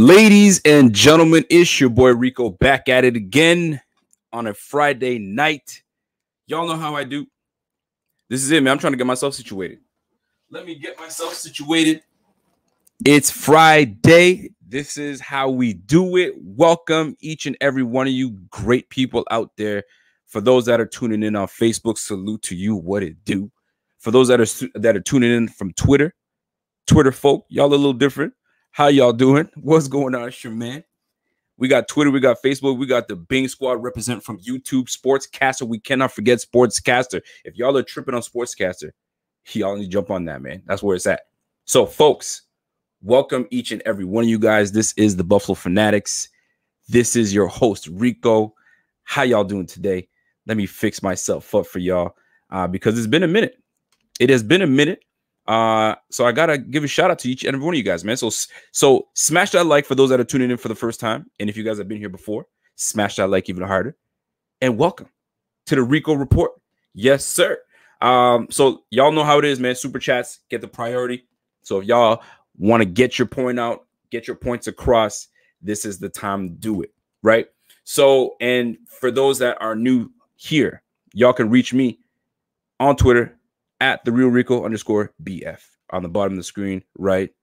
Ladies and gentlemen, it's your boy Rico back at it again on a Friday night. Y'all know how I do. This is it, man. I'm trying to get myself situated. Let me get myself situated. It's Friday. This is how we do it. Welcome each and every one of you great people out there. For those that are tuning in on Facebook, salute to you. What it do? For those that are tuning in from Twitter folk, y'all a little different. How y'all doing? What's going on? It's your man. We got Twitter, we got Facebook, we got the Bing Squad represent from YouTube, Sportscaster. We cannot forget Sportscaster. If y'all are tripping on Sportscaster, y'all need to jump on that, man. That's where it's at. So, folks, welcome each and every one of you guys. This is the Buffalo Fanatics. This is your host, Rico. How y'all doing today? Let me fix myself up for y'all because it's been a minute. It has been a minute. So I gotta give a shout out to each and every one of you guys, man. So smash that like for those that are tuning in for the first time. And if you guys have been here before, smash that like even harder. And welcome to the Rico Report. Yes, sir. So y'all know how it is, man. Super chats get the priority. So if y'all want to get your point out, get your points across, this is the time to do it, right? So, and for those that are new here, y'all can reach me on Twitter at the real Rico _BF on the bottom of the screen, right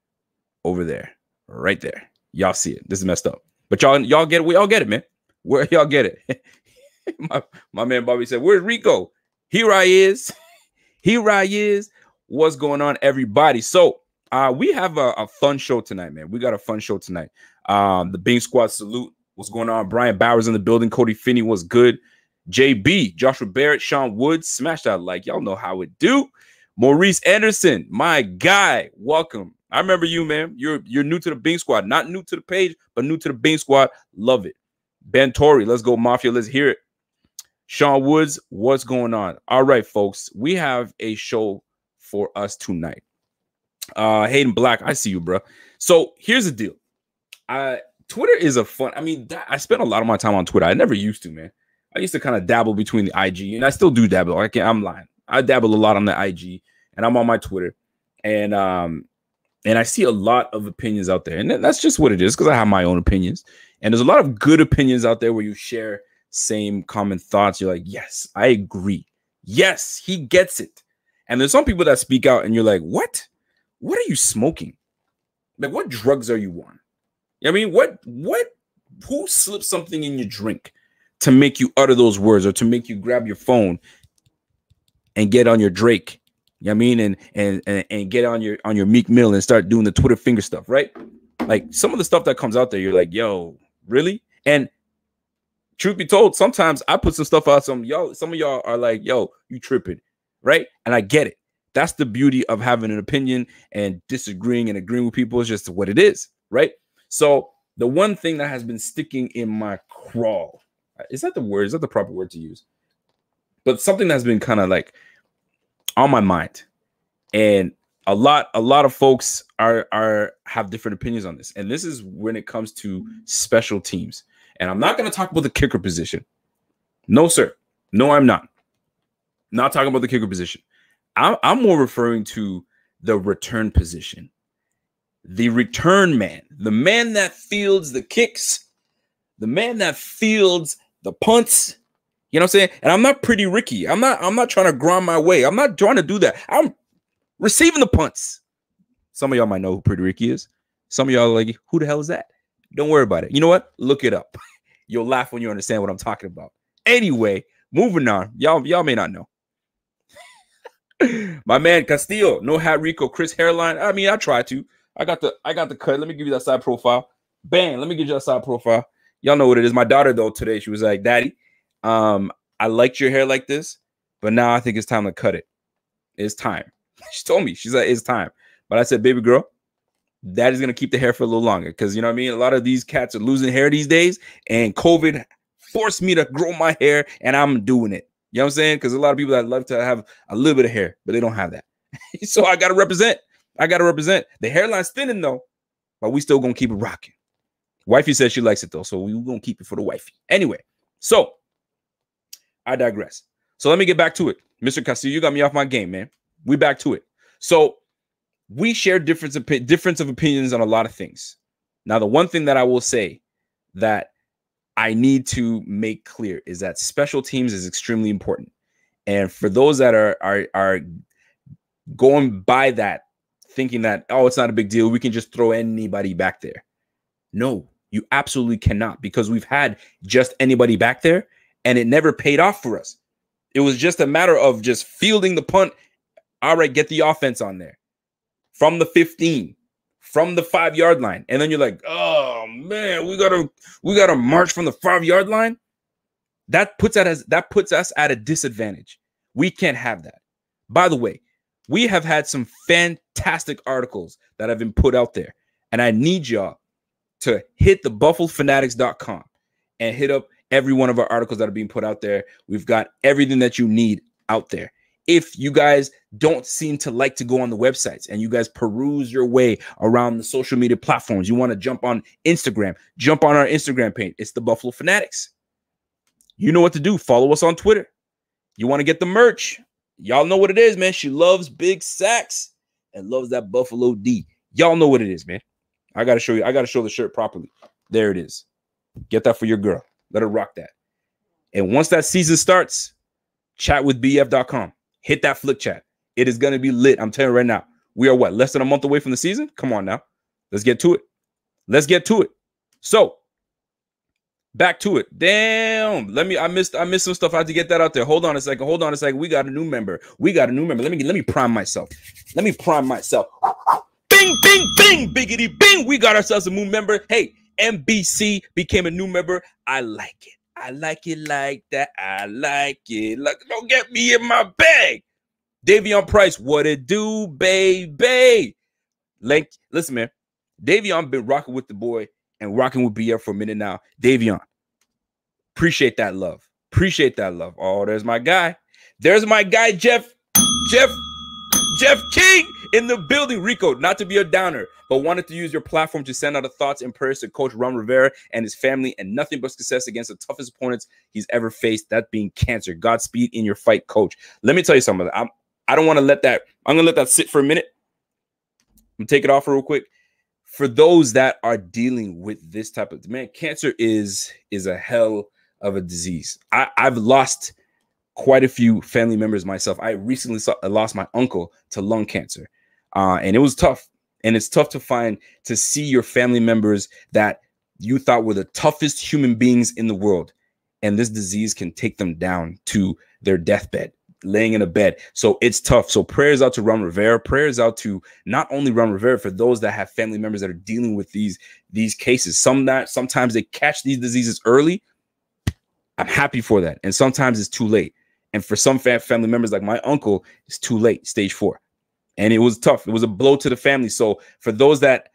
over there, right there. Y'all see it. This is messed up, but y'all get it. We all get it, man. Where y'all get it? my man Bobby said, "Where's Rico? Here I is. Here I is. What's going on, everybody?" So we have a fun show tonight, man. We got a fun show tonight. The Bing Squad salute. What's going on? Brian Bowers in the building. Cody Finney was good. JB, Joshua Barrett, Sean Woods, smash that like. Y'all know how it do. Maurice Anderson, my guy, welcome. I remember you, man. You're new to the Bing Squad. Not new to the page, but new to the Bing Squad. Love it. Ben Torrey, let's go, Mafia. Let's hear it. Sean Woods, what's going on? All right, folks. We have a show for us tonight. Hayden Black, I see you, bro. So here's the deal. Twitter is a fun. I mean, I spent a lot of my time on Twitter. I never used to, man. I used to kind of dabble between the IG, and I still do dabble. I'm lying. I dabble a lot on the IG, and I'm on my Twitter, and I see a lot of opinions out there, and that's just what it is because I have my own opinions, and there's a lot of good opinions out there where you share same common thoughts. You're like, yes, I agree. Yes, he gets it. And there's some people that speak out, and you're like, what? What are you smoking? Like, what drugs are you on? I mean, what? Who slipped something in your drink to make you utter those words, or to make you grab your phone and get on your Drake, you know what I mean, and get on your Meek Mill and start doing the Twitter finger stuff, right? Like some of the stuff that comes out there, you're like, yo, really? And truth be told, sometimes I put some stuff out. Some of y'all are like, yo, you tripping, right? And I get it. That's the beauty of having an opinion and disagreeing and agreeing with people. Is just what it is, right? So the one thing that has been sticking in my craw, is that the word? Is that the proper word to use? But something that's been kind of like on my mind, and a lot of folks have different opinions on this. And this is when it comes to special teams. And I'm not going to talk about the kicker position. No, sir. No, I'm not. Not talking about the kicker position. I'm more referring to the return position. The return man. The man that fields the kicks. The man that fields the punts. You know what I'm saying? And I'm not Pretty Ricky. I'm not trying to grind my way. I'm not trying to do that. I'm receiving the punts. Some of y'all might know who Pretty Ricky is. Some of y'all are like, who the hell is that? Don't worry about it. You know what? Look it up. You'll laugh when you understand what I'm talking about. Anyway, moving on. Y'all may not know. My man Castillo, no hat Rico, Chris hairline. I mean, I tried to. I got the cut. Let me give you that side profile. Bang. Let me give you that side profile. Y'all know what it is. My daughter, though, today, she was like, Daddy, I liked your hair like this, but now I think it's time to cut it. It's time. She told me. She's like, it's time. But I said, baby girl, Daddy's going to keep the hair for a little longer because, you know what I mean? A lot of these cats are losing hair these days, and COVID forced me to grow my hair, and I'm doing it. You know what I'm saying? Because a lot of people that love to have a little bit of hair, but they don't have that. So I got to represent. The hairline's thinning, though, but we still going to keep it rocking. Wifey says she likes it, though, so we're going to keep it for the wifey. Anyway, so I digress. So let me get back to it. Mr. Castillo, you got me off my game, man. We back to it. So we share difference of opinions on a lot of things. Now, the one thing that I will say that I need to make clear is that special teams is extremely important. And for those that are going by that, thinking that, oh, it's not a big deal, we can just throw anybody back there. No, you absolutely cannot, because we've had just anybody back there and it never paid off for us. It was just a matter of just fielding the punt. All right, get the offense on there from the 15, from the 5-yard line. And then you're like, oh man, we gotta march from the 5-yard line. That puts us at a disadvantage. We can't have that. By the way, we have had some fantastic articles that have been put out there, and I need y'all to hit the buffalofanatics.com and hit up every one of our articles that are being put out there. We've got everything that you need out there. If you guys don't seem to like to go on the websites and you guys peruse your way around the social media platforms, you want to jump on Instagram, jump on our Instagram page. It's the Buffalo Fanatics. You know what to do. Follow us on Twitter. You want to get the merch. Y'all know what it is, man. She loves big sacks and loves that Buffalo D. Y'all know what it is, man. I got to show you. I got to show the shirt properly. There it is. Get that for your girl. Let her rock that. And once that season starts, chatwithbf.com. Hit that flick chat. It is going to be lit. I'm telling you right now. We are what? Less than a month away from the season? Come on now. Let's get to it. Let's get to it. So, back to it. Damn. I missed some stuff. I had to get that out there. Hold on a second. We got a new member. Let me prime myself. Bing, bing, bing, biggity, bing. We got ourselves a new member. Hey, MBC became a new member. I like it. I like it like that. I like it. Like, don't get me in my bag. Davion Price, what it do, baby? Listen, man. Davion been rocking with the boy and rocking with BF for a minute now. Davion, appreciate that love. Oh, there's my guy. Jeff King in the building. Rico, not to be a downer, but wanted to use your platform to send out the thoughts and prayers to Coach Ron Rivera and his family, and nothing but success against the toughest opponents he's ever faced, that being cancer. Godspeed in your fight, Coach. Let me tell you something. I don't want to let that. I'm going to let that sit for a minute. I'm going to take it off real quick. For those that are dealing with this type of, man, cancer is a hell of a disease. I've lost quite a few family members myself. I recently lost my uncle to lung cancer, and it was tough. And it's tough to see your family members that you thought were the toughest human beings in the world, and this disease can take them down to their deathbed, laying in a bed. So it's tough. So prayers out to Ron Rivera. Prayers out to not only Ron Rivera, for those that have family members that are dealing with these cases. Sometimes they catch these diseases early. I'm happy for that. And sometimes it's too late. And for some family members, like my uncle, it's too late, stage 4. And it was tough. It was a blow to the family. So for those that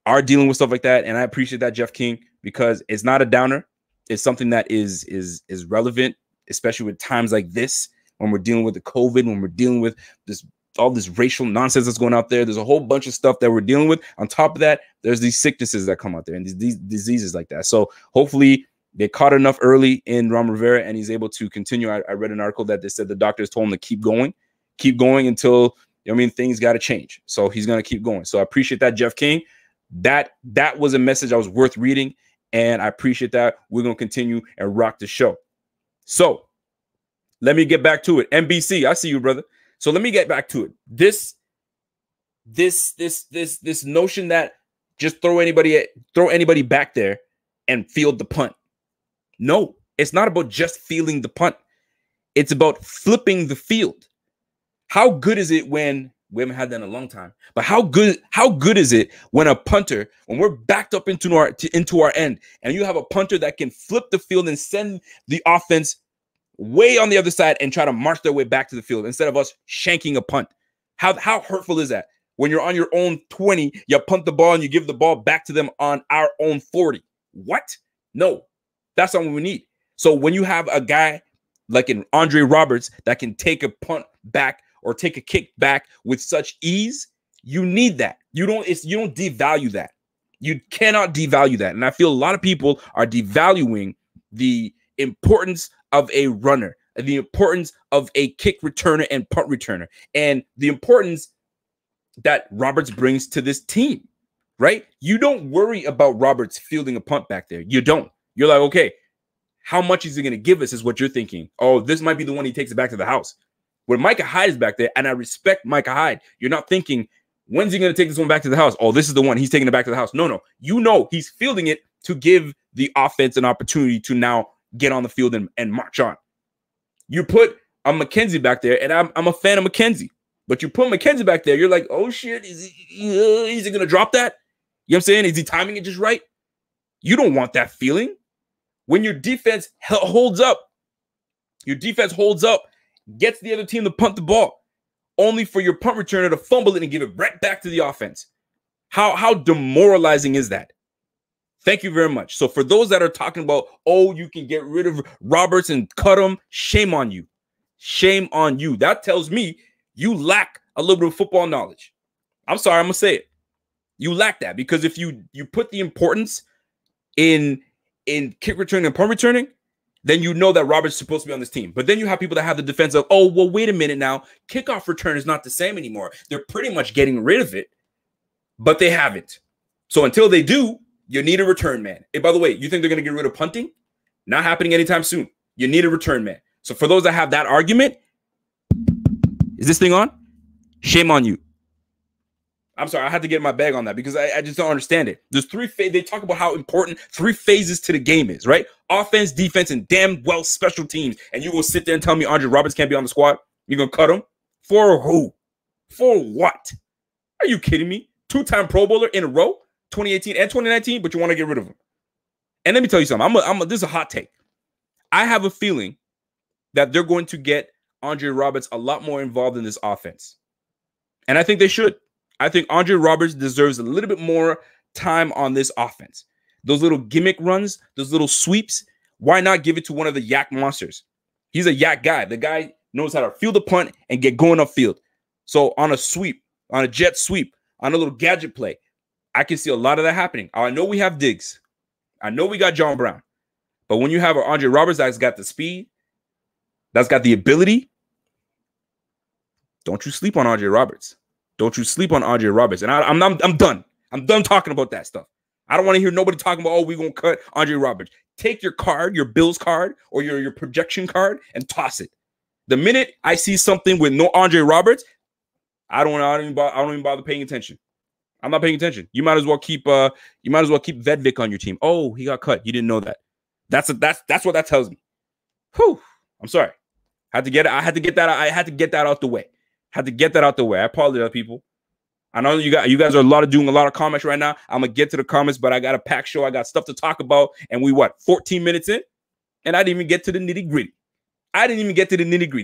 are dealing with stuff like that, and I appreciate that, Jeff King, because it's not a downer. It's something that is relevant, especially with times like this, when we're dealing with the COVID, when we're dealing with all this racial nonsense that's going out there. There's a whole bunch of stuff that we're dealing with. On top of that, there's these sicknesses that come out there and these diseases like that. So hopefully they caught enough early in Ron Rivera and he's able to continue. I read an article that they said the doctors told him to keep going until, things got to change. So he's going to keep going. So I appreciate that, Jeff King. That was a message that was worth reading, and I appreciate that. We're going to continue and rock the show. So let me get back to it. NBC, I see you, brother. So let me get back to it. This notion that just throw anybody back there and field the punt. No, it's not about just fielding the punt. It's about flipping the field. How good is it when we haven't had that in a long time? But how good is it when a punter, when we're backed up into our end, and you have a punter that can flip the field and send the offense way on the other side and try to march their way back to the field instead of us shanking a punt? How hurtful is that? When you're on your own 20, you punt the ball and you give the ball back to them on our own 40. What? No, that's not what we need. So when you have a guy like an Andre Roberts that can take a punt back or take a kick back with such ease, you need that. You don't devalue that. You cannot devalue that. And I feel a lot of people are devaluing the importance of a runner, the importance of a kick returner and punt returner, and the importance that Roberts brings to this team. right? You don't worry about Roberts fielding a punt back there. You don't. You're like, okay, how much is he going to give us is what you're thinking. Oh, this might be the one he takes it back to the house. When Micah Hyde is back there, and I respect Micah Hyde, you're not thinking, when's he going to take this one back to the house? Oh, this is the one. He's taking it back to the house. No. You know he's fielding it to give the offense an opportunity to now get on the field and march on. You put a McKenzie back there, and I'm a fan of McKenzie. But you put McKenzie back there, you're like, oh, shit, is he going to drop that? You know what I'm saying? Is he timing it just right? You don't want that feeling. When your defense holds up, gets the other team to punt the ball, only for your punt returner to fumble it and give it right back to the offense. How demoralizing is that? Thank you very much. So for those that are talking about, oh, you can get rid of Roberts and cut him, shame on you. Shame on you. That tells me you lack a little bit of football knowledge. I'm sorry, I'm going to say it. You lack that, because if you put the importance in kick returning and punt returning, then you know that Roberts is supposed to be on this team. But then you have people that have the defense of, oh, well, wait a minute now. Kickoff return is not the same anymore. They're pretty much getting rid of it, but they haven't. So until they do, you need a return man. And by the way, you think they're going to get rid of punting? Not happening anytime soon. You need a return man. So for those that have that argument, is this thing on? Shame on you. I'm sorry, I had to get my bag on that because I just don't understand it. There's three phases. They talk about how important 3 phases to the game is, right? Offense, defense, and damn well special teams. And you will sit there and tell me Andre Roberts can't be on the squad? You're going to cut him? For who? For what? Are you kidding me? 2-time Pro Bowler in a row, 2018 and 2019, but you want to get rid of him. And let me tell you something. This is a hot take. I have a feeling that they're going to get Andre Roberts a lot more involved in this offense. And I think they should. I think Andre Roberts deserves a little bit more time on this offense. Those little gimmick runs, those little sweeps, why not give it to one of the yak monsters? He's a yak guy. The guy knows how to field a punt and get going upfield. So on a sweep, on a jet sweep, on a little gadget play, I can see a lot of that happening. I know we have Diggs. I know we got John Brown. But when you have an Andre Roberts that's got the speed, that's got the ability, don't you sleep on Andre Roberts. Don't you sleep on Andre Roberts. And I'm done. I'm done talking about that stuff. I don't want to hear nobody talking about, oh, we're going to cut Andre Roberts. Take your card, your Bills card, or your projection card, and toss it. The minute I see something with no Andre Roberts, I don't even bother paying attention. I'm not paying attention. You might as well keep Vedvik on your team. Oh, he got cut. You didn't know that. That's what that tells me. Whew. I'm sorry. I had to get that out the way. Had to get that out the way. I apologize, people. I know you guys are doing a lot of comments right now. I'm gonna get to the comments, but I got a packed show. I got stuff to talk about, and we 14 minutes in, and I didn't even get to the nitty gritty.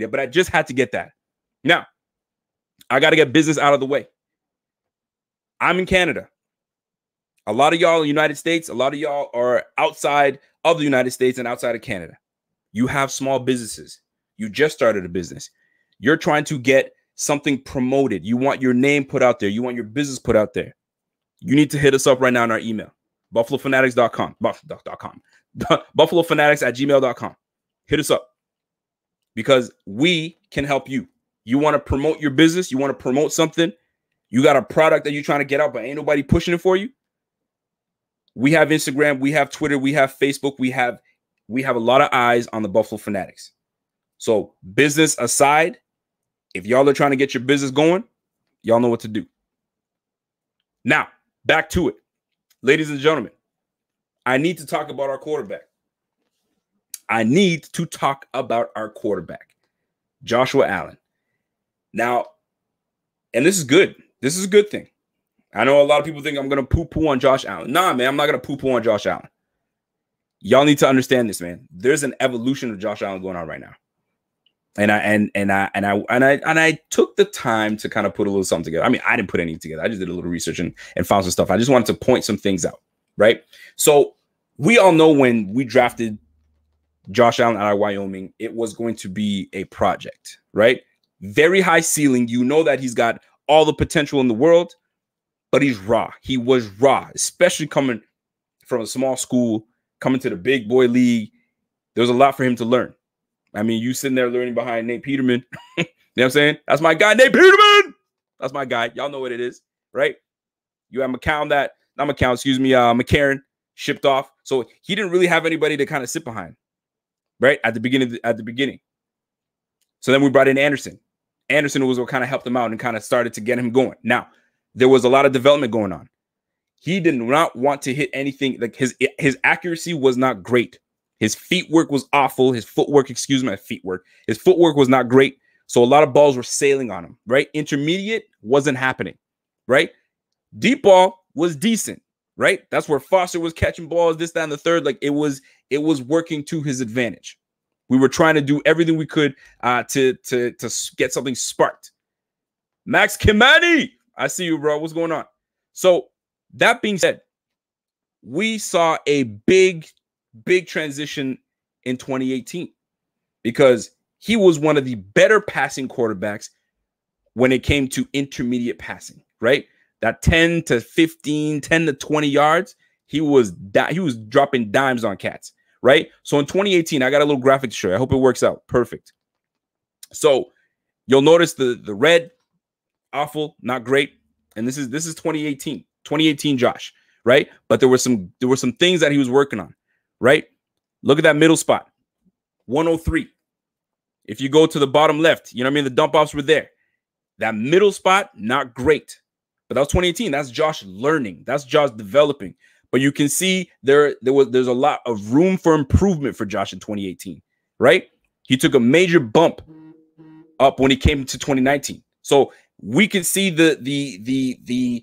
But I just had to get that. Now, I got to get business out of the way. I'm in Canada. A lot of y'all in the United States. A lot of y'all are outside of the United States and outside of Canada. You have small businesses. You just started a business. You're trying to get something promoted. You want your name put out there. You want your business put out there. You need to hit us up right now in our email, buffalofanatics.com, buffalofanatics@gmail.com. Hit us up because we can help you. You want to promote your business. You want to promote something. You got a product that you're trying to get out, but ain't nobody pushing it for you. We have Instagram. We have Twitter. We have Facebook. We have a lot of eyes on the Buffalo Fanatics. So business aside, if y'all are trying to get your business going, y'all know what to do. Now, back to it. Ladies and gentlemen, I need to talk about our quarterback. Joshua Allen. Now, and this is good. This is a good thing. I know a lot of people think I'm going to poo-poo on Josh Allen. Nah, man, I'm not going to poo-poo on Josh Allen. Y'all need to understand this, man. There's an evolution of Josh Allen going on right now. And I took the time to kind of put a little something together. I mean, I didn't put anything together. I just did a little research and found some stuff. I just wanted to point some things out, right? So we all know when we drafted Josh Allen out of Wyoming, it was going to be a project, right? Very high ceiling. You know that he's got all the potential in the world, but he's raw. He was raw, especially coming from a small school, coming to the big boy league. There's a lot for him to learn. I mean, you sitting there learning behind Nate Peterman. You know what I'm saying? That's my guy, Nate Peterman. That's my guy. Y'all know what it is, right? You have McCown that not McCown, excuse me, McCarron shipped off. So he didn't really have anybody to kind of sit behind, right? At the beginning. So then we brought in Anderson. Anderson was what kind of helped him out and kind of started to get him going. Now, there was a lot of development going on. He did not want to hit anything. Like his accuracy was not great. His feet work was awful. His footwork, excuse me, his footwork was not great. So a lot of balls were sailing on him, right? Intermediate wasn't happening, right? Deep ball was decent, right? That's where Foster was catching balls, this, that, and the third. Like it was working to his advantage. We were trying to do everything we could to get something sparked. Max Kimani, I see you, bro. What's going on? So that being said, we saw a big transition in 2018 because he was one of the better passing quarterbacks when it came to intermediate passing, right? That 10 to 15, 10 to 20 yards, he was dropping dimes on cats, right? So in 2018, I got a little graphic to show you. I hope it works out. Perfect. So you'll notice the red, awful, not great. And this is 2018 Josh, right? But there were some things that he was working on, right? Look at that middle spot, 103. If you go to the bottom left, you know what I mean? The dump offs were there. That middle spot, not great. But that was 2018. That's Josh learning. That's Josh developing. But you can see there's a lot of room for improvement for Josh in 2018, right? He took a major bump up when he came to 2019. So we can see the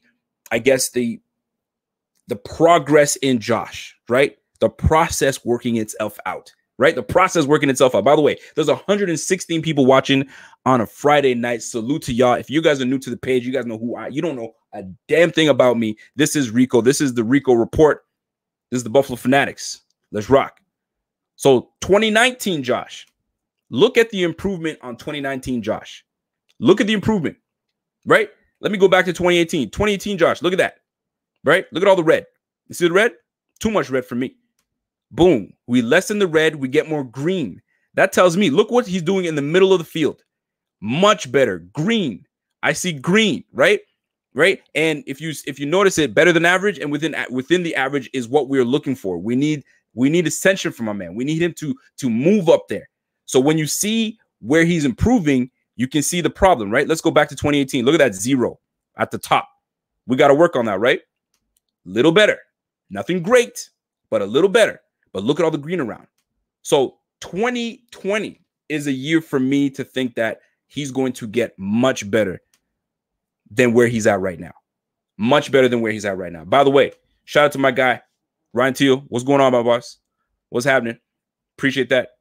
progress in Josh, right? The process working itself out, right? The process working itself out. By the way, there's 116 people watching on a Friday night. Salute to y'all. If you guys are new to the page, you guys know you don't know a damn thing about me. This is Rico. This is the Rico Report. This is the Buffalo Fanatics. Let's rock. So 2019 Josh, look at the improvement on 2019 Josh. Look at the improvement, right? Let me go back to 2018. 2018 Josh, look at that, right? Look at all the red. You see the red? Too much red for me. Boom. We lessen the red. We get more green. That tells me, look what he's doing in the middle of the field. Much better. Green. I see green, right? Right. And if you notice it, better than average, and within the average is what we're looking for. We need ascension from my man. We need him to move up there. So when you see where he's improving, you can see the problem, right? Let's go back to 2018. Look at that 0 at the top. We got to work on that, right? Little better. Nothing great, but a little better. But look at all the green around. So 2020 is a year for me to think that he's going to get much better than where he's at right now. Much better than where he's at right now. By the way, shout out to my guy, Ryan Teal. What's going on, my boss? What's happening? Appreciate that.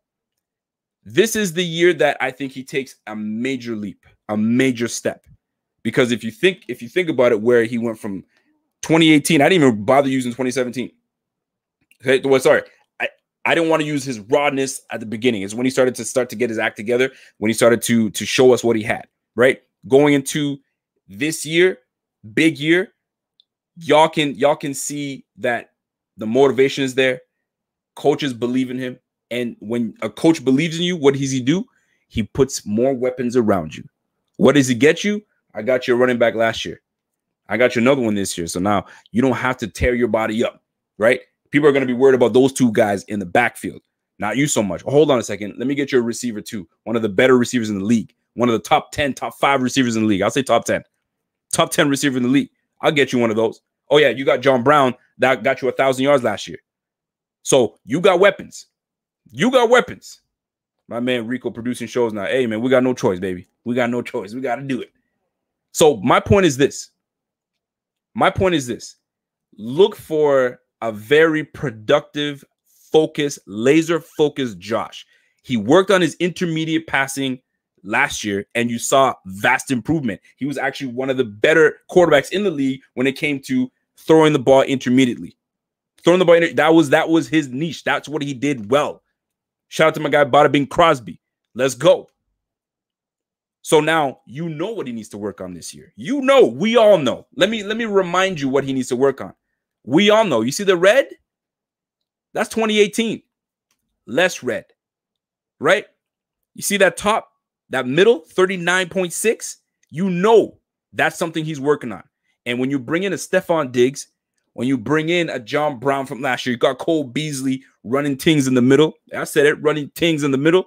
This is the year that I think he takes a major leap, a major step. Because if you think about it, where he went from 2018, I didn't even bother using 2017. Okay, well, sorry. I didn't want to use his rawness at the beginning. It's when he started to get his act together, when he started to show us what he had, right? Going into this year, big year, y'all can see that the motivation is there. Coaches believe in him. And when a coach believes in you, what does he do? He puts more weapons around you. What does he get you? I got you a running back last year. I got you another one this year. So now you don't have to tear your body up, right? People are going to be worried about those two guys in the backfield. Not you so much. Hold on a second. Let me get you a receiver too. One of the better receivers in the league. One of the top 10, top 5 receivers in the league. I'll say top 10. Top 10 receiver in the league. I'll get you one of those. Oh, yeah, you got John Brown. That got you 1,000 yards last year. So you got weapons. You got weapons. My man Rico producing shows now. Hey, man, we got no choice, baby. We got no choice. We got to do it. So my point is this. Look for a very productive, focused, laser-focused Josh. He worked on his intermediate passing last year, and you saw vast improvement. He was actually one of the better quarterbacks in the league when it came to throwing the ball intermediately. That was his niche. That's what he did well. Shout out to my guy Bada Bing Crosby. Let's go. So now you know what he needs to work on this year. You know, we all know. Let me remind you what he needs to work on. We all know. You see the red? That's 2018. Less red. Right? You see that top, that middle, 39.6? You know that's something he's working on. And when you bring in a Stephon Diggs, When you bring in a John Brown from last year, you got Cole Beasley running things in the middle. I said it, running things in the middle.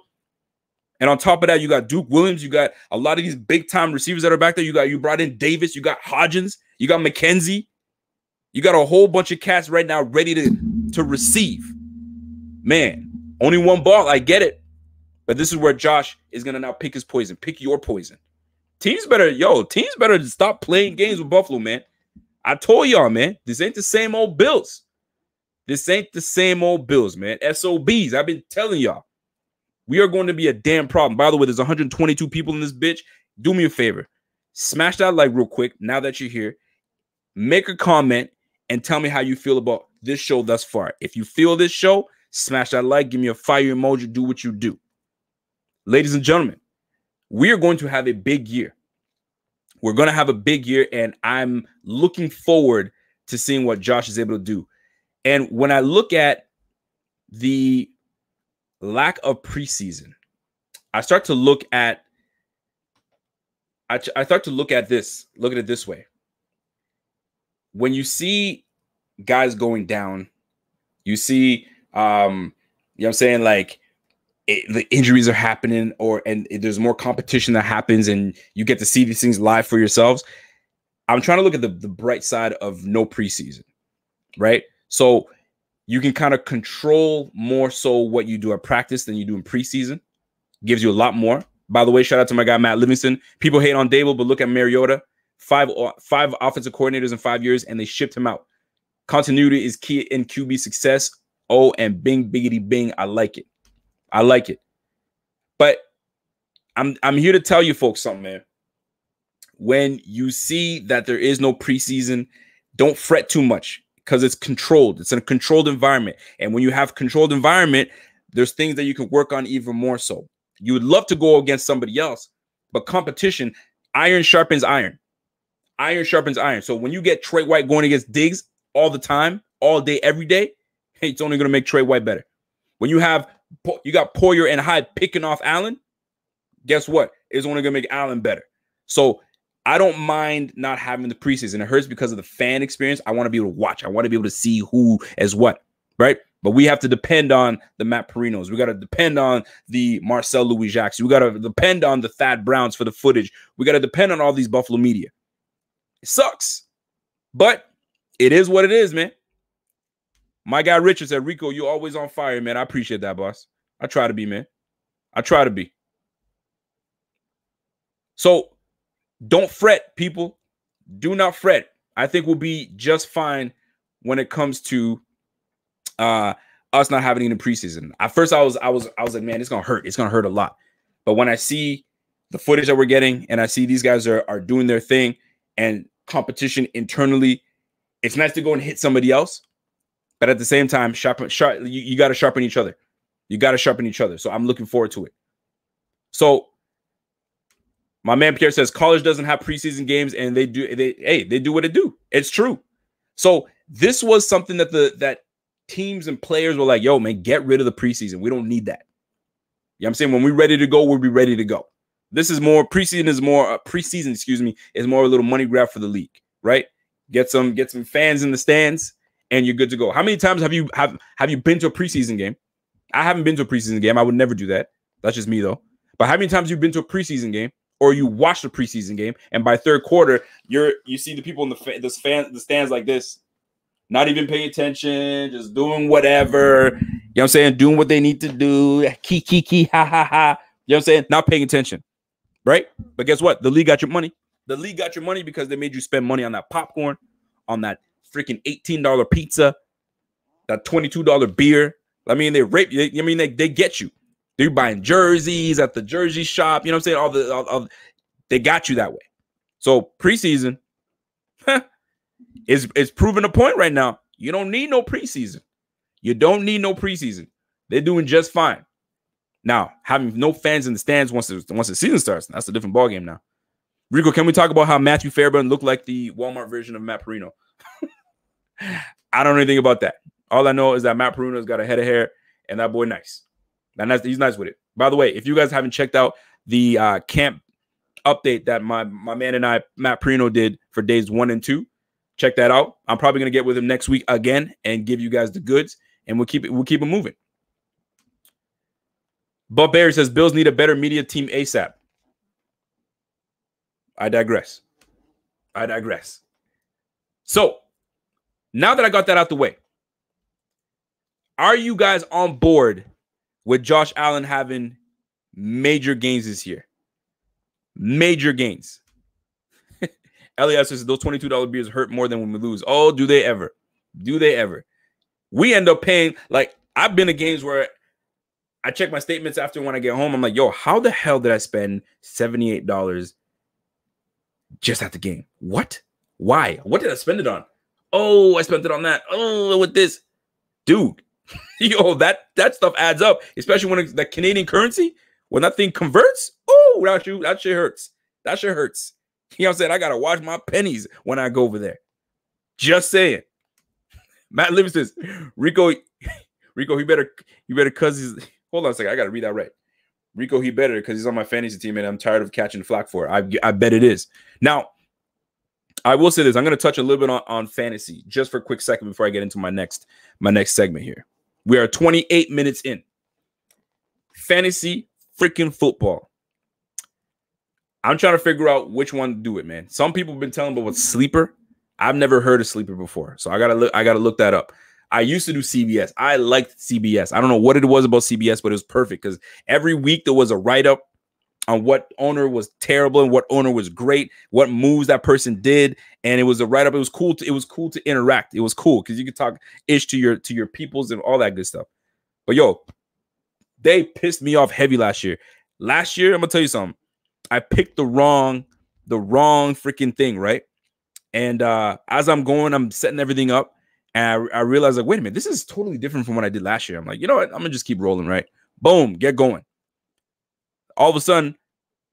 And on top of that, you got Duke Williams. You got a lot of these big-time receivers that are back there. You brought in Davis. You got Hodgins. You got McKenzie. You got a whole bunch of cats right now ready to receive. Man, only one ball. I get it. But this is where Josh is going to now pick his poison. Pick your poison. Teams better stop playing games with Buffalo, man. I told y'all, man, this ain't the same old Bills. This ain't the same old Bills, man. SOBs. I've been telling y'all. We are going to be a damn problem. By the way, there's 122 people in this bitch. Do me a favor. Smash that like real quick now that you're here. Make a comment and tell me how you feel about this show thus far. If you feel this show, smash that like. Give me a fire emoji. Do what you do. Ladies and gentlemen, we are going to have a big year. We're going to have a big year, and I'm looking forward to seeing what Josh is able to do. And when I look at the lack of preseason, I start to look at this. Look at it this way. When you see guys going down, you see, you know what I'm saying, like the injuries are happening, and there's more competition that happens, and you get to see these things live for yourselves. I'm trying to look at the bright side of no preseason, right? So you can kind of control more so what you do at practice than you do in preseason. Gives you a lot more. By the way, shout out to my guy, Matt Livingston. People hate on Dable, but look at Mariota. Five offensive coordinators in 5 years, and they shipped him out. Continuity is key in QB success. Oh, and bing, biggity, bing. I like it. I like it. But I'm here to tell you folks something, man. When you see that there is no preseason, don't fret too much because it's controlled. It's in a controlled environment. And when you have controlled environment, there's things that you can work on even more so. You would love to go against somebody else, but competition, iron sharpens iron. Iron sharpens iron. So when you get Trey White going against Diggs all the time, all day, every day, hey, it's only going to make Trey White better. When you got Poyer and Hyde picking off Allen, guess what? It's only going to make Allen better. So I don't mind not having the preseason. It hurts because of the fan experience. I want to be able to watch. I want to be able to see who is what, right? But we have to depend on the Matt Perinos. We got to depend on the Marcel Louis-Jacques. We got to depend on the Thad Browns for the footage. We got to depend on all these Buffalo media. It sucks, but it is what it is, man. My guy Richard said, Rico, you're always on fire, man. I appreciate that, boss. I try to be, man. I try to be. So don't fret, people. Do not fret. I think we'll be just fine when it comes to us not having any preseason. At first, I was like, man, it's gonna hurt. It's gonna hurt a lot. But when I see the footage that we're getting, and I see these guys are doing their thing, and competition internally, it's nice to go and hit somebody else. But at the same time, you got to sharpen each other. You got to sharpen each other. So I'm looking forward to it. So my man Pierre says college doesn't have preseason games, and they do what they do. It's true. So this was something that that teams and players were like, yo, man, get rid of the preseason. We don't need that. You know what I'm saying? When we're ready to go, we'll be ready to go. This is more preseason is more is more a little money grab for the league, right? Get some fans in the stands, and you're good to go. How many times have you been to a preseason game? I haven't been to a preseason game. I would never do that. That's just me though. But how many times have you been to a preseason game, or you watched a preseason game, and by third quarter, you see the people in the stands like this, not even paying attention, just doing whatever. You know what I'm saying? Doing what they need to do. Key, ha ha ha. You know what I'm saying? Not paying attention. Right? But guess what? The league got your money. The league got your money because they made you spend money on that popcorn, on that freaking $18 pizza, that $22 beer. I mean, they rape you. I mean, they get you. They're buying jerseys at the jersey shop. You know what I'm saying? They got you that way. So preseason is proving a point right now. You don't need no preseason. You don't need no preseason. They're doing just fine. Now, having no fans in the stands once the season starts, that's a different ballgame now. Rico, can we talk about how Matthew Fairburn looked like the Walmart version of Matt Perino? I don't know anything about that. All I know is that Matt Perino's got a head of hair, and that boy nice. And he's nice with it. By the way, if you guys haven't checked out the camp update that my man and I, Matt Perino, did for days 1 and 2, Check that out. I'm probably going to get with him next week again and give you guys the goods, and we'll keep it moving. Bob Barry says Bills need a better media team ASAP. I digress. So now that I got that out the way, are you guys on board with Josh Allen having major gains this year? Major gains. Elias says those $22 beers hurt more than when we lose. Oh, do they ever? Do they ever? We end up paying, like, I've been to games where I check my statements after when I get home. I'm like, yo, how the hell did I spend $78 just at the game? What? Why? What did I spend it on? Oh, I spent it on that. Oh, with this. Dude, yo, that stuff adds up, especially when it's that Canadian currency. When that thing converts, oh, that shit hurts. That shit hurts. You know what I'm saying? I got to watch my pennies when I go over there. Just saying. Matt Livingston says, Rico, he better cuz he's, hold on a second. I got to read that right. Rico, he better because he's on my fantasy team and I'm tired of catching flack for it. I bet it is. Now, I will say this. I'm going to touch a little bit on fantasy just for a quick second before I get into my next segment here. We are 28 minutes in. Fantasy freaking football. I'm trying to figure out which one to do it, man. Some people have been telling me about Sleeper. I've never heard of Sleeper before, so I gotta look that up. I used to do CBS. I liked CBS. I don't know what it was about CBS, but it was perfect because every week there was a write-up on what owner was terrible and what owner was great, what moves that person did, and it was a write-up. It was cool to interact. It was cool because you could talk ish to your peoples and all that good stuff. But yo, they pissed me off heavy last year. Last year, I'm gonna tell you something. I picked the wrong freaking thing, right? And as I'm going, I'm setting everything up, and I realized, like, wait a minute, this is totally different from what I did last year. I'm like, you know what? I'm gonna just keep rolling, right? Boom, get going. All of a sudden,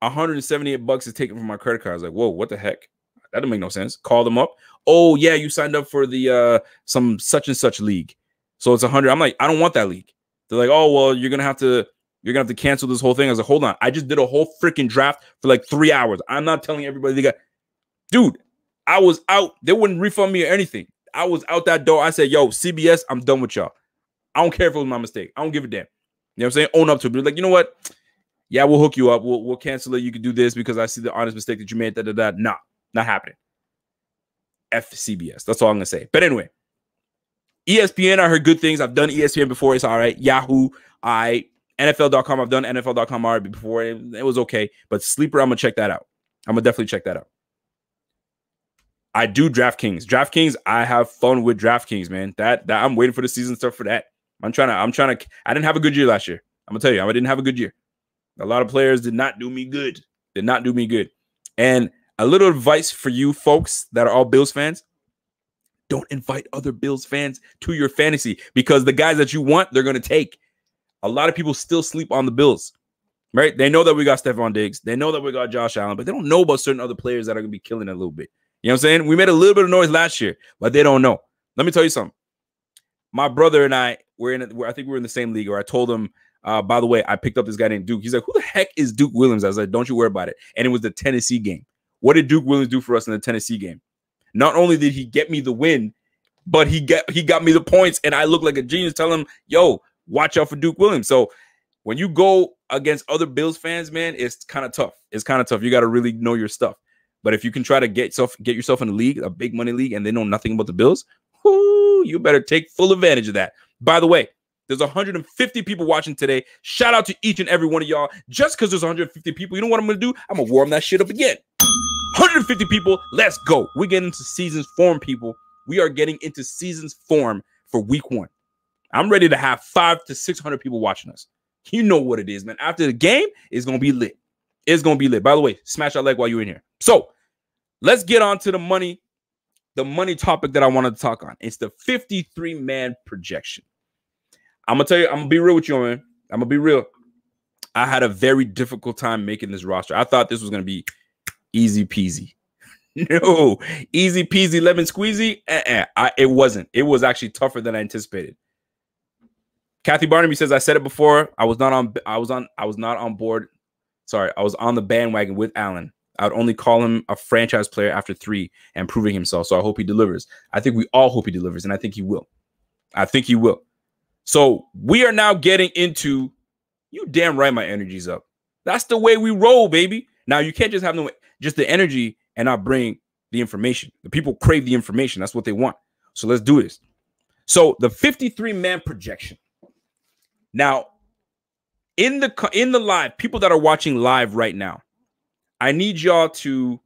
$178 is taken from my credit card. I was like, whoa, what the heck? That didn't make no sense. Call them up. Oh yeah, you signed up for the some such and such league, so it's 100. I'm like, I don't want that league. They're like, oh well, you're gonna have to cancel this whole thing. I was like, hold on. I just did a whole freaking draft for like 3 hours. I'm not telling everybody they got. Dude, I was out. They wouldn't refund me or anything. I was out that door. I said, yo, CBS, I'm done with y'all. I don't care if it was my mistake. I don't give a damn. You know what I'm saying? Own up to it. Be like, you know what? Yeah, we'll hook you up. We'll cancel it. You can do this because I see the honest mistake that you made. Nah, not happening. F CBS. That's all I'm going to say. But anyway, ESPN, I heard good things. I've done ESPN before. It's all right. Yahoo, NFL.com. I've done NFL.com already before. It was okay. But Sleeper, I'm going to check that out. I'm going to definitely check that out. I do DraftKings. DraftKings, I have fun with DraftKings, man. That I'm waiting for the season stuff for that. I'm trying to. I didn't have a good year last year. I'm going to tell you, I didn't have a good year. A lot of players did not do me good. And a little advice for you folks that are all Bills fans. Don't invite other Bills fans to your fantasy because the guys that you want, they're going to take. A lot of people still sleep on the Bills, right? They know that we got Stephon Diggs. They know that we got Josh Allen, but they don't know about certain other players that are going to be killing it a little bit. You know what I'm saying? We made a little bit of noise last year, but they don't know. Let me tell you something. My brother and I were I think we were in the same league, or I told him, by the way, I picked up this guy named Duke. He's like, who the heck is Duke Williams? I was like, don't you worry about it. And it was the Tennessee game. What did Duke Williams do for us in the Tennessee game? Not only did he get me the win, but he got me the points, and I look like a genius telling him, yo, watch out for Duke Williams. So when you go against other Bills fans, man, it's kind of tough. It's kind of tough. You got to really know your stuff. But if you can try to get yourself in a league, a big money league, and they know nothing about the Bills, whoo, you better take full advantage of that. By the way, there's 150 people watching today. Shout out to each and every one of y'all. Just because there's 150 people, you know what I'm going to do? I'm going to warm that shit up again. 150 people, let's go. We're getting into season's form, people. We are getting into season's form for week 1. I'm ready to have 500 to 600 people watching us. You know what it is, man. After the game, it's going to be lit. It's going to be lit. By the way, smash that like while you're in here. So let's get on to the money topic that I wanted to talk on. It's the 53-man projection. I'm going to tell you, I'm going to be real with you, man. I'm going to be real. I had a very difficult time making this roster. I thought this was going to be easy peasy. No, easy peasy, lemon squeezy. It wasn't. It was actually tougher than I anticipated. Kathy Barnaby says, I said it before. I was not on board. Sorry, I was on the bandwagon with Allen. I would only call him a franchise player after 3 and proving himself. So I hope he delivers. I think we all hope he delivers, and I think he will. I think he will. So we are now getting into, you damn right my energy's up. That's the way we roll, baby. Now, you can't just have just the energy and not bring the information. The people crave the information. That's what they want. So let's do this. So the 53-man projection. Now, in the live, people that are watching live right now, I need y'all to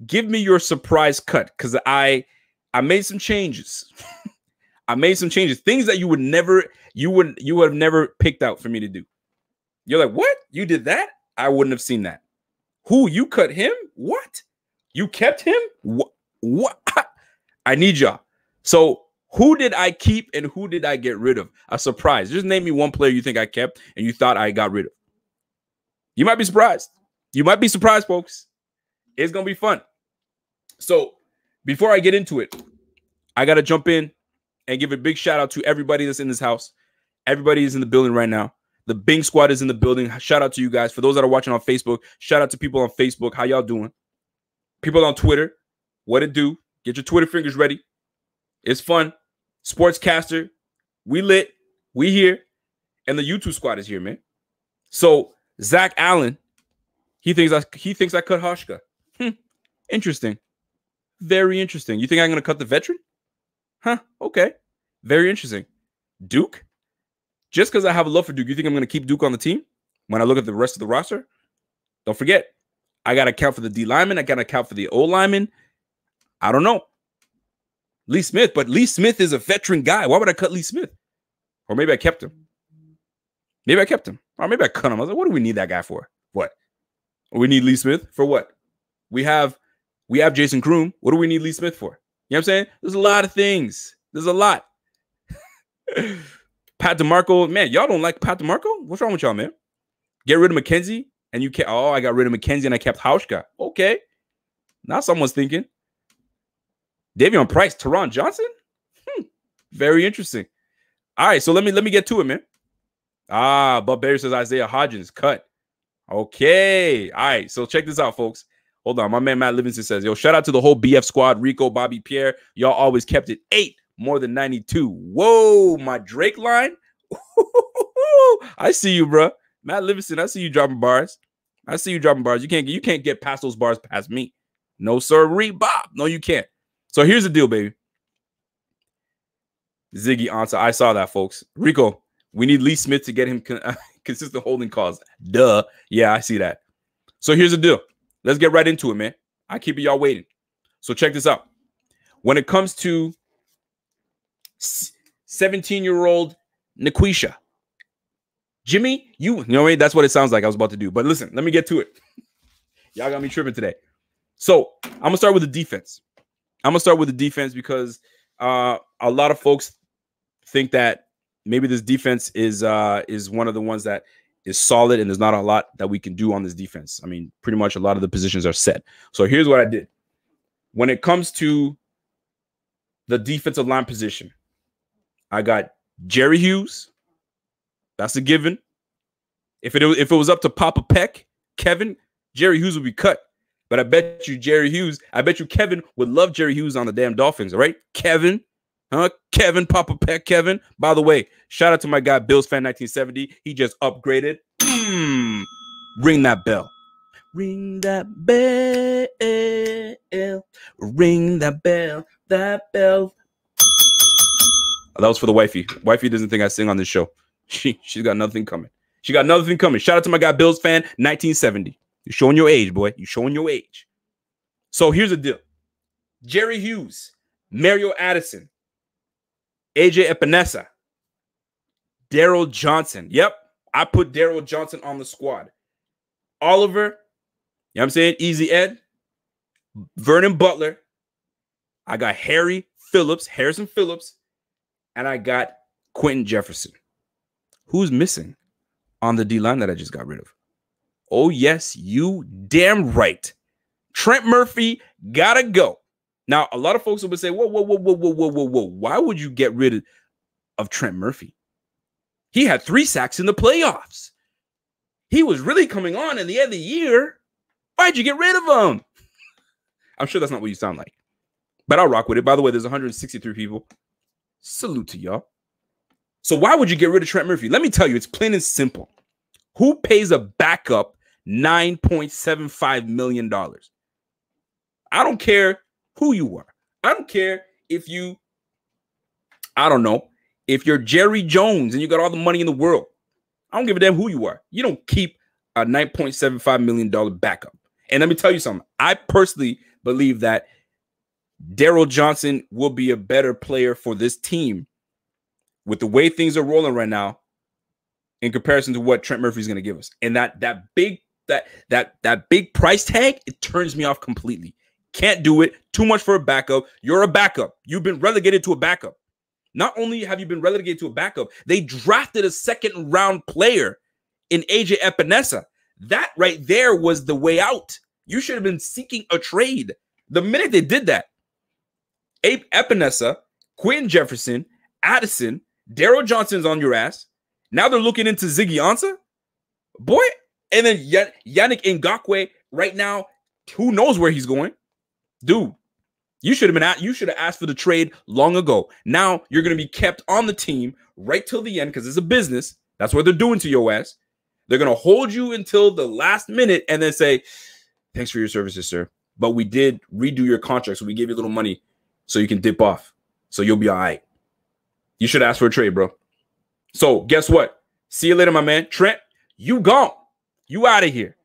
give me your surprise cut, because I made some changes. I made some changes, things that you would have never picked out for me to do. You're like, what? You did that? I wouldn't have seen that. Who? You cut him? What? You kept him? What? I need y'all. So who did I keep and who did I get rid of? A surprise. Just name me one player you think I kept and you thought I got rid of. You might be surprised. You might be surprised, folks. It's going to be fun. So before I get into it, I got to jump in and give a big shout out to everybody that's in this house. Everybody is in the building right now. The Bing Squad is in the building. Shout out to you guys. For those that are watching on Facebook, shout out to people on Facebook. How y'all doing? People on Twitter, what it do? Get your Twitter fingers ready. It's fun. Sportscaster, we lit. We here. And the YouTube squad is here, man. So Zach Allen, he thinks I cut Hauschka. Interesting. Very interesting. You think I'm going to cut the veteran? Huh. Okay. Very interesting. Duke? Just because I have a love for Duke, you think I'm going to keep Duke on the team when I look at the rest of the roster? Don't forget, I got to account for the D lineman. I got to account for the O lineman. I don't know. Lee Smith, but Lee Smith is a veteran guy. Why would I cut Lee Smith? Or maybe I kept him. Maybe I kept him. Or maybe I cut him. I was like, what do we need that guy for? What? We need Lee Smith for what? We have Jason Kroom. What do we need Lee Smith for? You know what I'm saying? There's a lot of things. There's a lot. Pat DeMarco, man, y'all don't like Pat DeMarco? What's wrong with y'all, man? Get rid of McKenzie and you kept, I got rid of McKenzie and I kept Hauschka. Okay. Now someone's thinking. Davion Price, Teron Johnson? Very interesting. All right, so let me get to it, man. Bob Barry says Isaiah Hodgins cut. Okay. All right, so check this out, folks. Hold on. My man Matt Livingston says, yo, shout out to the whole BF squad, Rico, Bobby, Pierre. Y'all always kept it 8. More than 92. Whoa, my Drake line. I see you, bro. Matt Livingston, I see you dropping bars. I see you dropping bars. You can't get past those bars past me. No, sir, Bob. No, you can't. So here's the deal, baby. Ziggy Ansah. I saw that, folks. Rico, we need Lee Smith to get him consistent holding calls. Duh. Yeah, I see that. So here's the deal. Let's get right into it, man. I keep y'all waiting. So check this out. When it comes to 17-year-old Naquisha. Jimmy, you know what? That's what it sounds like I was about to do. But listen, let me get to it. Y'all got me tripping today. So I'm going to start with the defense. Because a lot of folks think that maybe this defense is one of the ones that is solid and there's not a lot that we can do on this defense. I mean, pretty much a lot of the positions are set. So here's what I did. When it comes to the defensive line position, I got Jerry Hughes. That's a given. If it was up to Papa Peck, Kevin, Jerry Hughes would be cut. But I bet you Kevin would love Jerry Hughes on the damn Dolphins, all right? Kevin, Kevin, Papa Peck, Kevin. By the way, shout out to my guy, Bills fan 1970. He just upgraded. Ring that bell. Ring that bell. Ring that bell. That bell. That was for the wifey. Wifey doesn't think I sing on this show. She's got nothing coming. She got nothing coming. Shout out to my guy, Bills fan 1970. You're showing your age, boy. You're showing your age. So here's the deal. Jerry Hughes, Mario Addison, AJ Epinesa, Daryl Johnson. Yep, I put Daryl Johnson on the squad. Oliver, you know what I'm saying? Easy Ed, Vernon Butler. I got Harrison Phillips, and I got Quentin Jefferson. Who's missing on the D-line that I just got rid of? Oh, yes, you damn right. Trent Murphy gotta go. Now, a lot of folks will say, whoa. Why would you get rid of Trent Murphy? He had 3 sacks in the playoffs. He was really coming on in the end of the year. Why'd you get rid of him? I'm sure that's not what you sound like, but I'll rock with it. By the way, there's 163 people. Salute to y'all. So why would you get rid of Trent Murphy? Let me tell you, it's plain and simple. Who pays a backup $9.75 million? I don't care who you are. I don't care if you, I don't know, if you're Jerry Jones and you got all the money in the world. I don't give a damn who you are. You don't keep a $9.75 million backup. And let me tell you something. I personally believe that Daryl Johnson will be a better player for this team with the way things are rolling right now in comparison to what Trent Murphy is going to give us. And that big price tag, it turns me off completely. Can't do it. Too much for a backup. You're a backup. You've been relegated to a backup. Not only have you been relegated to a backup, they drafted a second-round player in AJ Epinesa. That right there was the way out. You should have been seeking a trade. The minute they did that, Abe Epinesa, Quentin Jefferson, Addison, Daryl Johnson's on your ass. Now they're looking into Ziggy Ansah. Boy, and then Yannick Ngakoue right now, who knows where he's going? Dude, you should have asked for the trade long ago. Now you're going to be kept on the team right till the end because it's a business. That's what they're doing to your ass. They're going to hold you until the last minute and then say, thanks for your services, sir. But we did redo your contract, so we gave you a little money so you can dip off. So you'll be all right. You should ask for a trade, bro. So guess what? See you later, my man. Trent, you gone. You out of here.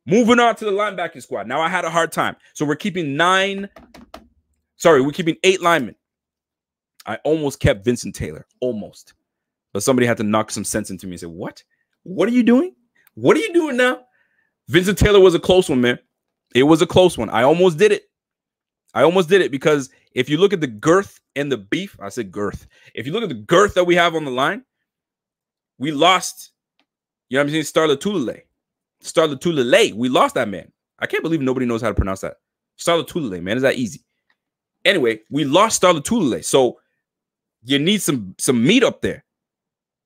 Moving on to the linebacking squad. Now I had a hard time. So we're keeping 8 linemen. I almost kept Vincent Taylor. Almost. But somebody had to knock some sense into me and say, what? What are you doing? What are you doing now? Vincent Taylor was a close one, man. It was a close one. I almost did it. Because if you look at the girth and the beef, I said girth. If you look at the girth that we have on the line, we lost, you know what I'm saying, Starla Tulele. We lost that man. I can't believe nobody knows how to pronounce that. Starla Tulele, man. Is that easy? Anyway, we lost Starla Tulele. So you need some meat up there.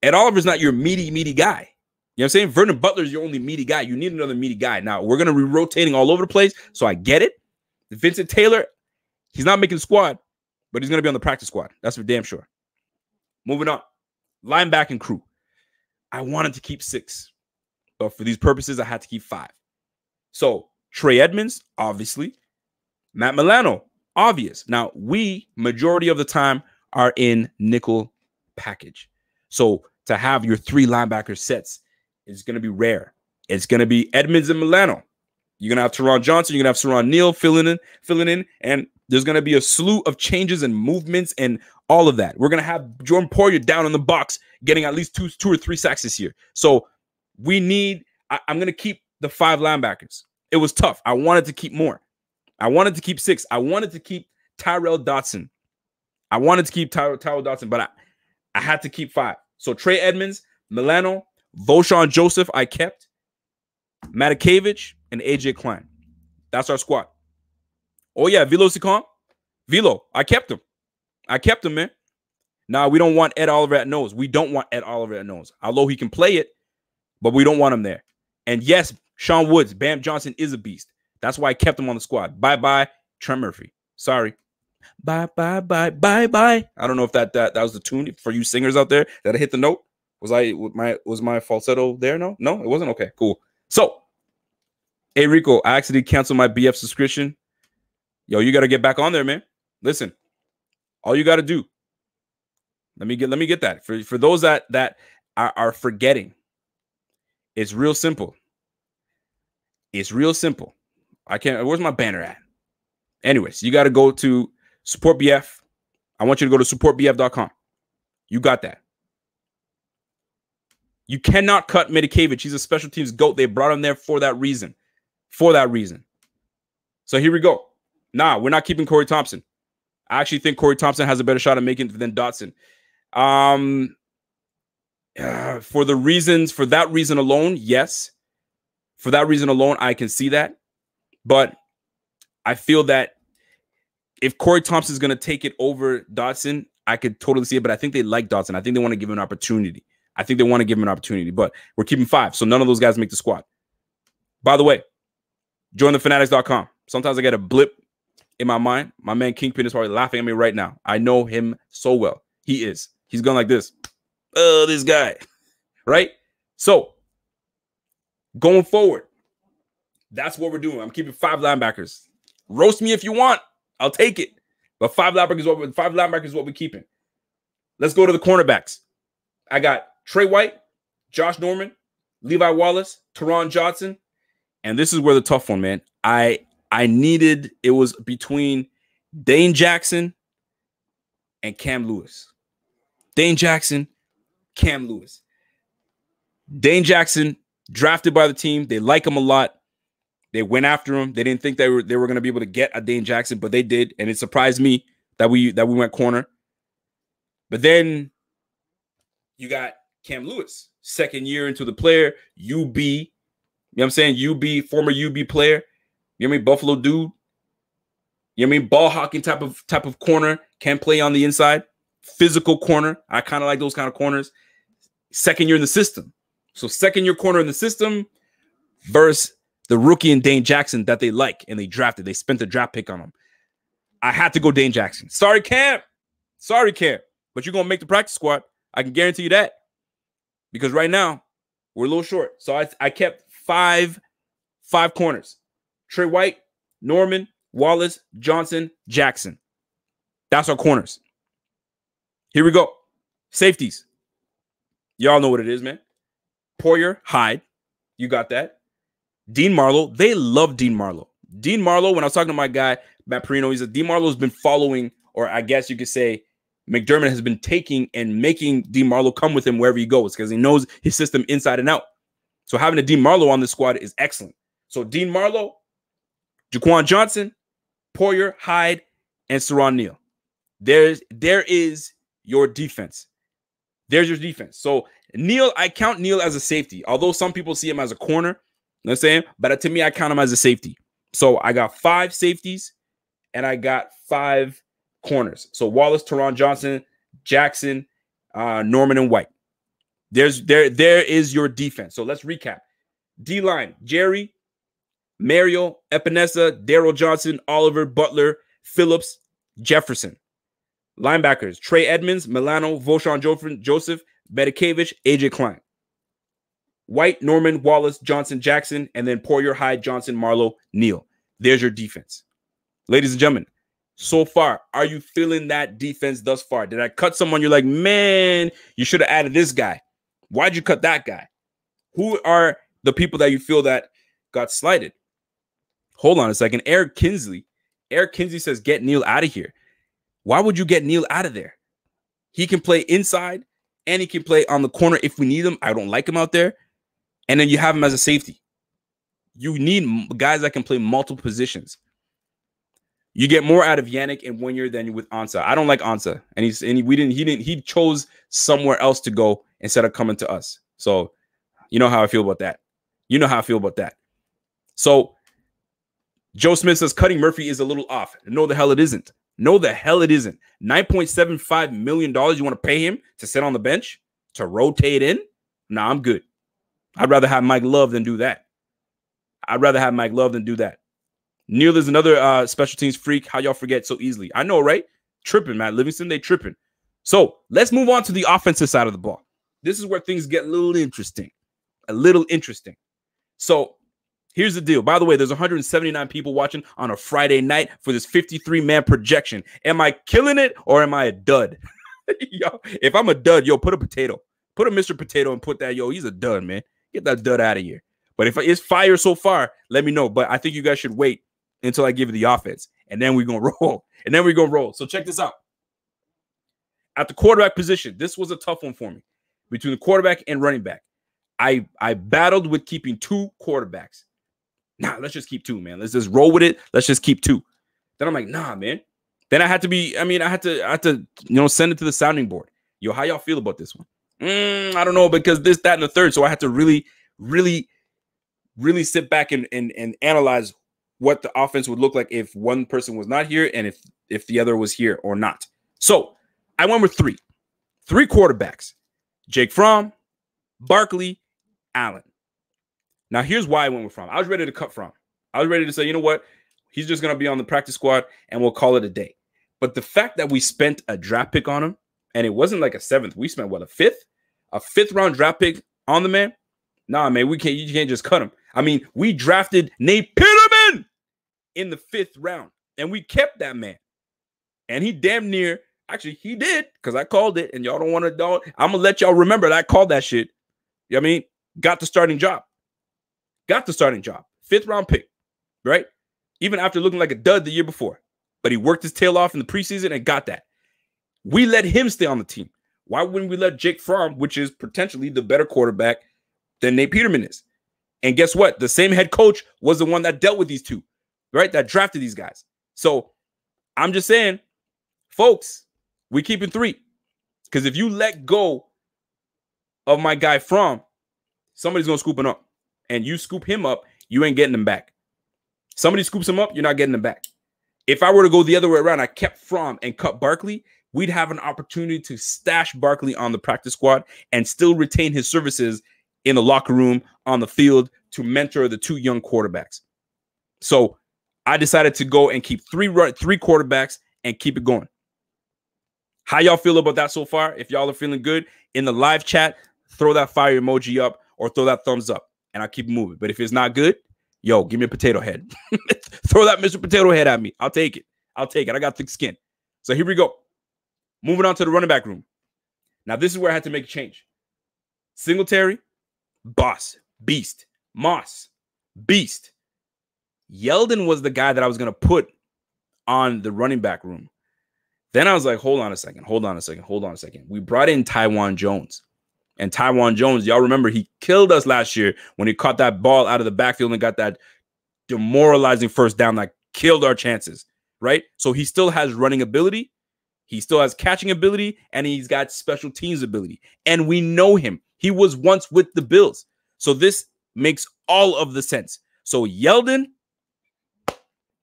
Ed Oliver's not your meaty guy. You know what I'm saying? Vernon Butler's your only meaty guy. You need another meaty guy. Now, we're going to be rotating all over the place, so I get it. Vincent Taylor, he's not making the squad, but he's going to be on the practice squad. That's for damn sure. Moving on. Linebacking crew. I wanted to keep 6, but for these purposes, I had to keep 5. So, Trey Edmonds, obviously. Matt Milano, obvious. Now, we, majority of the time, are in nickel package. So, to have your 3 linebacker sets is going to be rare. It's going to be Edmonds and Milano. You're going to have Teron Johnson. You're going to have Teron Neal filling in, and there's going to be a slew of changes and movements and all of that. We're going to have Jordan Poyer down in the box getting at least 2 or 3 sacks this year. So we need – I'm going to keep the 5 linebackers. It was tough. I wanted to keep more. I wanted to keep 6. I wanted to keep Tyrell Dotson. Tyrell Dotson, but I had to keep 5. So Trey Edmonds, Milano, Voshawn Joseph, I kept. Matakevich and AJ Klein. That's our squad. Oh, yeah, Vilo Sicon. Vilo, I kept him, man. Now, we don't want Ed Oliver at nose. We don't want Ed Oliver at nose. Although he can play it, but we don't want him there. And yes, Sean Woods, Bam Johnson is a beast. That's why I kept him on the squad. Bye-bye, Trent Murphy. Sorry. Bye-bye. I don't know if that was the tune for you singers out there that I hit the note. Was my falsetto there? No, it wasn't. Okay, cool. So, hey Rico, I actually canceled my BF subscription. Yo, you got to get back on there, man. Listen, all you got to do. Let me get that for those that are forgetting. It's real simple. Where's my banner at? Anyways, you got to go to Support BF. I want you to go to supportbf.com. You got that. You cannot cut Matakevich. He's a special teams GOAT. They brought him there for that reason. So here we go. Nah, we're not keeping Corey Thompson. I actually think Corey Thompson has a better shot at making it than Dotson. For that reason alone, yes. For that reason alone, I can see that. But I feel that if Corey Thompson is going to take it over Dotson, I could totally see it. But I think they like Dotson. I think they want to give him an opportunity. But we're keeping 5. So none of those guys make the squad. By the way, Join the fanatics.com. Sometimes I get a blip in my mind. My man Kingpin is probably laughing at me right now. I know him so well. He is. He's going like this. Oh, this guy. Right? So, going forward, that's what we're doing. I'm keeping 5 linebackers. Roast me if you want. I'll take it. But 5 linebackers is what we're keeping. Let's go to the cornerbacks. I got Trey White, Josh Norman, Levi Wallace, Taiwan Johnson. And this is where the tough one, man. It was between Dane Jackson and Cam Lewis. Dane Jackson, Cam Lewis. Dane Jackson, drafted by the team. They like him a lot. They went after him. They didn't think they were going to be able to get a Dane Jackson, but they did. And it surprised me that we went corner. But then you got Cam Lewis, second year into the player, UB. You know what I'm saying? UB, former UB player. You know what I mean? Buffalo dude. You know what I mean? Ball hawking type of corner. Can play on the inside. Physical corner. I kind of like those kind of corners. Second year in the system. So second year corner in the system versus the rookie and Dane Jackson that they like and they drafted. They spent the draft pick on him. I had to go Dane Jackson. Sorry, Cam. Sorry, Cam. But you're going to make the practice squad. I can guarantee you that. Because right now, we're a little short. So I kept five corners. Trey White, Norman, Wallace, Johnson, Jackson. That's our corners. Here we go. Safeties. Y'all know what it is, man. Poyer, Hyde. You got that. Dean Marlowe. They love Dean Marlowe. Dean Marlowe, when I was talking to my guy, Matt Perino, he said Dean Marlowe has been following, or I guess you could say McDermott has been taking and making Dean Marlowe come with him wherever he goes because he knows his system inside and out. So having a Dean Marlowe on this squad is excellent. So Dean Marlowe, Jaquan Johnson, Poyer, Hyde, and Saron Neal. There is your defense. There's your defense. So Neal, I count Neal as a safety, although some people see him as a corner. You know what I'm saying? But to me, I count him as a safety. So I got 5 safeties and I got 5 corners. So Wallace, Taiwan Johnson, Jackson, Norman, and White. There is your defense. So let's recap. D-line, Jerry, Mario, Epinesa, Daryl Johnson, Oliver, Butler, Phillips, Jefferson. Linebackers, Trey Edmonds, Milano, Voshan Joseph, Bedikevich, AJ Klein. White, Norman, Wallace, Johnson, Jackson, and then Poyer, Hyde, Johnson, Marlowe, Neal. There's your defense. Ladies and gentlemen, so far, are you feeling that defense thus far? Did I cut someone? You're like, man, you should have added this guy. Why'd you cut that guy? Who are the people that you feel that got slighted? Hold on a second. Eric Kinsley says, get Neal out of here. Why would you get Neal out of there? He can play inside and he can play on the corner if we need him. I don't like him out there. And then you have him as a safety. You need guys that can play multiple positions. You get more out of Yannick and Winier than with Ansah. I don't like Ansah, and he chose somewhere else to go instead of coming to us. So you know how I feel about that. You know how I feel about that. So Joe Smith says cutting Murphy is a little off. No, the hell it isn't. No, the hell it isn't. $9.75 million you want to pay him to sit on the bench to rotate in? Nah, I'm good. I'd rather have Mike Love than do that. Neal is another special teams freak. How y'all forget so easily? I know, right? Tripping, Matt Livingston. They tripping. So let's move on to the offensive side of the ball. This is where things get a little interesting. So here's the deal. By the way, there's 179 people watching on a Friday night for this 53-man projection. Am I killing it or am I a dud? Yo, if I'm a dud, yo, put a potato. Put a Mr. Potato and put that, yo, he's a dud, man. Get that dud out of here. But if it's fire so far, let me know. But I think you guys should wait until I give you the offense. And then we're going to roll. So check this out. At the quarterback position, this was a tough one for me. Between the quarterback and running back, I battled with keeping 2 quarterbacks. Nah, let's just keep 2, man. Let's just roll with it. Let's just keep 2. Then I'm like, nah, man. Then I had to, send it to the sounding board. Yo, how y'all feel about this one? I don't know, because this, that, and the third. So I had to really sit back and analyze what the offense would look like if one person was not here and if the other was here or not. So I went with 3 quarterbacks: Jake Fromm, Barkley, Allen. Now here's why I went with Fromm. I was ready to cut Fromm. I was ready to say, you know what? He's just going to be on the practice squad and we'll call it a day. But the fact that we spent a draft pick on him, and it wasn't like a 7th. We spent, what, a 5th? A 5th-round draft pick on the man? Nah, man, you can't just cut him. I mean, we drafted Nate Peterman in the 5th round, and we kept that man. And he damn near, actually, he did, because I called it, and y'all don't want to know. I'm going to let y'all remember that I called that shit. You know what I mean? Got the starting job. Got the starting job. 5th-round pick, right? Even after looking like a dud the year before. But he worked his tail off in the preseason and got that. We let him stay on the team. Why wouldn't we let Jake Fromm, which is potentially the better quarterback than Nate Peterman is? And guess what? The same head coach was the one that dealt with these two, right? That drafted these guys. So I'm just saying, folks, we keeping 3. Because if you let go of my guy Fromm, somebody's going to scoop him up. And you scoop him up, you ain't getting him back. Somebody scoops him up, you're not getting him back. If I were to go the other way around, I kept Fromm and cut Barkley, we'd have an opportunity to stash Barkley on the practice squad and still retain his services in the locker room, on the field, to mentor the 2 young quarterbacks. So I decided to go and keep 3 quarterbacks and keep it going. How y'all feel about that so far? If y'all are feeling good, in the live chat, throw that fire emoji up or throw that thumbs up, and I'll keep moving. But if it's not good, yo, give me a potato head. Throw that Mr. Potato Head at me. I'll take it. I'll take it. I got thick skin. So here we go. Moving on to the running back room. Now, this is where I had to make a change. Singletary, boss, beast. Moss, beast. Yeldon was the guy that I was going to put on the running back room. Then I was like, hold on a second. We brought in Taiwan Jones. And Taiwan Jones, y'all remember, he killed us last year when he caught that ball out of the backfield and got that demoralizing first down that killed our chances, right? So he still has running ability. He still has catching ability, and he's got special teams ability. And we know him. He was once with the Bills. So this makes all of the sense. So Yeldon,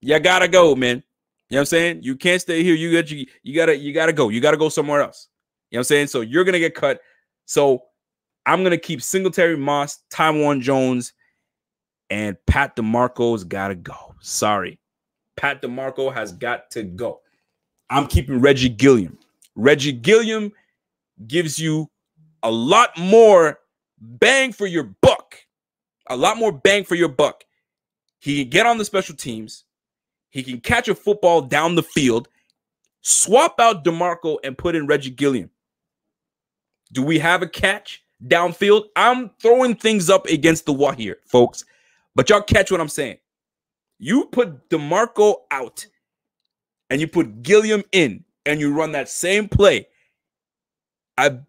you gotta go, man. You know what I'm saying? You can't stay here. You gotta go. You gotta go somewhere else. You know what I'm saying? So you're gonna get cut. So I'm going to keep Singletary, Moss, Taiwan Jones, and Pat DeMarco's got to go. Sorry. Pat DeMarco has got to go. I'm keeping Reggie Gilliam. Reggie Gilliam gives you a lot more bang for your buck. A lot more bang for your buck. He can get on the special teams. He can catch a football down the field. Swap out DeMarco and put in Reggie Gilliam. Do we have a catch downfield? I'm throwing things up against the wall here, folks. But y'all catch what I'm saying. You put DeMarco out and you put Gilliam in and you run that same play. I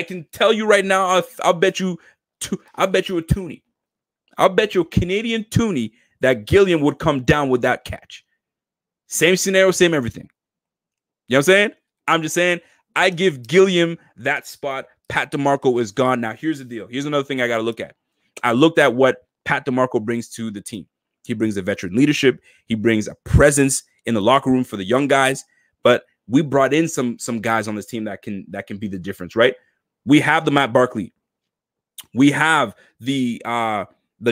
can tell you right now, I'll bet you a toonie. I'll bet you a Canadian toonie that Gilliam would come down with that catch. Same scenario, same everything. You know what I'm saying? I'm just saying, I give Gilliam that spot. Pat DeMarco is gone. Now, here's the deal. Here's another thing I got to look at. I looked at what Pat DeMarco brings to the team. He brings a veteran leadership. He brings a presence in the locker room for the young guys. But we brought in some guys on this team that can be the difference, right? We have the Matt Barkley. We have the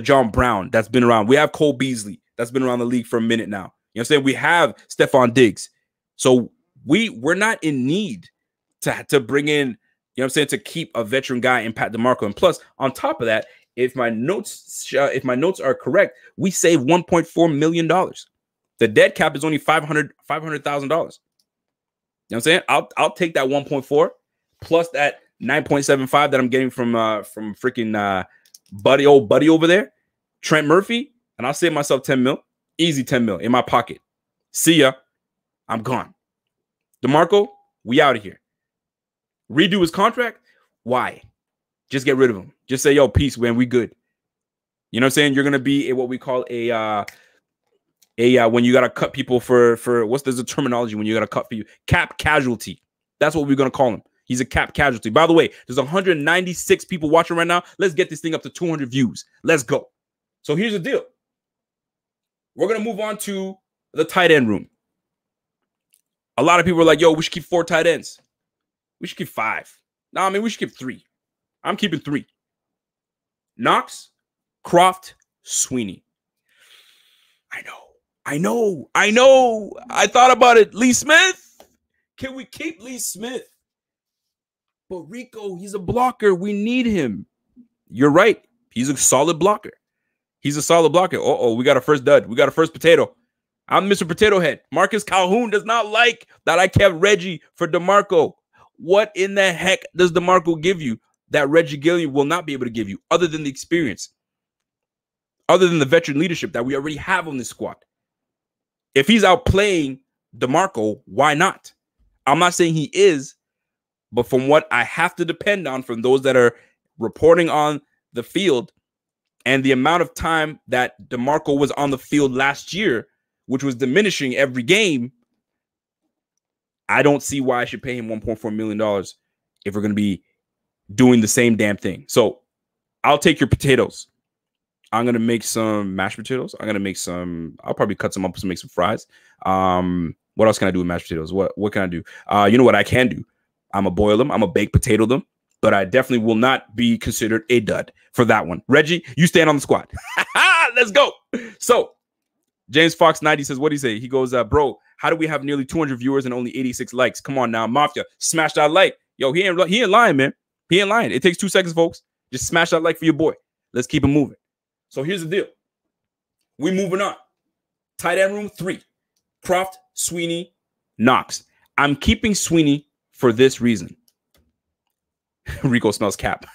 John Brown that's been around. We have Cole Beasley that's been around the league for a minute now. You know what I'm saying? We have Stephon Diggs. So we're not in need to bring in, you know what I'm saying, to keep a veteran guy in Pat DeMarco. And plus, on top of that, if my notes are correct, we save $1.4 million. The dead cap is only $500,000. You know what I'm saying? I'll take that 1.4 plus that 9.75 that I'm getting from freaking buddy over there, Trent Murphy, and I'll save myself 10 mil. Easy 10 mil in my pocket. See ya. I'm gone. DeMarco, we out of here. Redo his contract? Why? Just get rid of him. Just say, yo, peace, man. We good. You know what I'm saying? You're gonna be what we call a when you gotta cut people for there's a terminology when you gotta cut people, cap casualty. That's what we're gonna call him. He's a cap casualty. By the way, there's 196 people watching right now. Let's get this thing up to 200 views. Let's go. So here's the deal. We're gonna move on to the tight end room. A lot of people are like, yo, we should keep 4 tight ends. We should keep 5. No, I mean, we should keep 3. I'm keeping 3. Knox, Croft, Sweeney. I know. I thought about it. Lee Smith. Can we keep Lee Smith? But Rico, he's a blocker. We need him. You're right. He's a solid blocker. He's a solid blocker. Uh-oh, we got a first dud. We got a first potato. I'm Mr. Potato Head. Marcus Calhoun does not like that I kept Reggie for DeMarco. What in the heck does DeMarco give you that Reggie Gilliam will not be able to give you other than the experience, other than the veteran leadership that we already have on this squad? If he's outplaying DeMarco, why not? I'm not saying he is, but from what I have to depend on from those that are reporting on the field and the amount of time that DeMarco was on the field last year, which was diminishing every game, I don't see why I should pay him $1.4 million if we're going to be doing the same damn thing. So I'll take your potatoes. I'm going to make some mashed potatoes. I'm going to make some, I'll probably cut some up to make some fries. What else can I do with mashed potatoes? What can I do? You know what I can do? I'm going to boil them. I'm going to baked potato them. But I definitely will not be considered a dud for that one. Reggie, you stand on the squad. Let's go. So James Fox 90 says, what do you say? He goes, bro, how do we have nearly 200 viewers and only 86 likes? Come on now, Mafia, smash that like. Yo, he ain't lying, man. He ain't lying. It takes 2 seconds, folks. Just smash that like for your boy. Let's keep it moving. So here's the deal. We're moving on. Tight end room 3. Croft, Sweeney, Knox. I'm keeping Sweeney for this reason. Rico smells cap.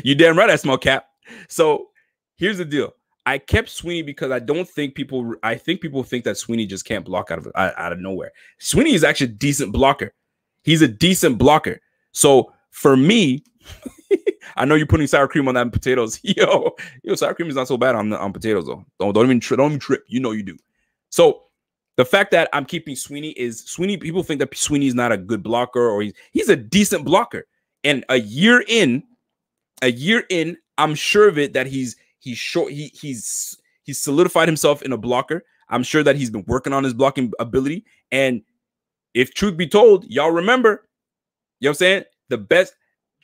You damn right I smell cap. So here's the deal. I kept Sweeney because I think people think that Sweeney just can't block out of nowhere. Sweeney is actually a decent blocker. He's a decent blocker. So for me, I know you're putting sour cream on that potatoes. Yo, sour cream is not so bad on potatoes though. Don't even trip. You know you do. So the fact that I'm keeping Sweeney is people think that Sweeney is not a good blocker or he's a decent blocker. And a year in, I'm sure of it that he's solidified himself in a blocker. I'm sure that he's been working on his blocking ability. And if truth be told, y'all remember, you know what I'm saying? The best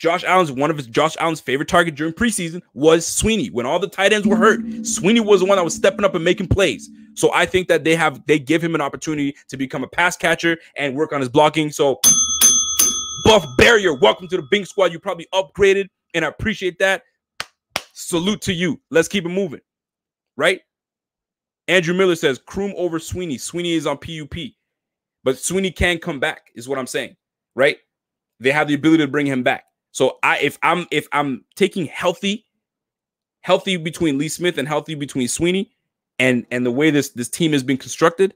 one of Josh Allen's favorite target during preseason was Sweeney. When all the tight ends were hurt, Sweeney was the one that was stepping up and making plays. So I think that they give him an opportunity to become a pass catcher and work on his blocking. So Buff Barrier, welcome to the Bing Squad. You probably upgraded, and I appreciate that. Salute to you. Let's keep it moving. Right? Andrew Miller says, Kroom over Sweeney. Sweeney is on PUP. But Sweeney can come back, is what I'm saying. Right? They have the ability to bring him back. So if I'm taking healthy between Lee Smith and healthy between Sweeney, and the way this team has been constructed,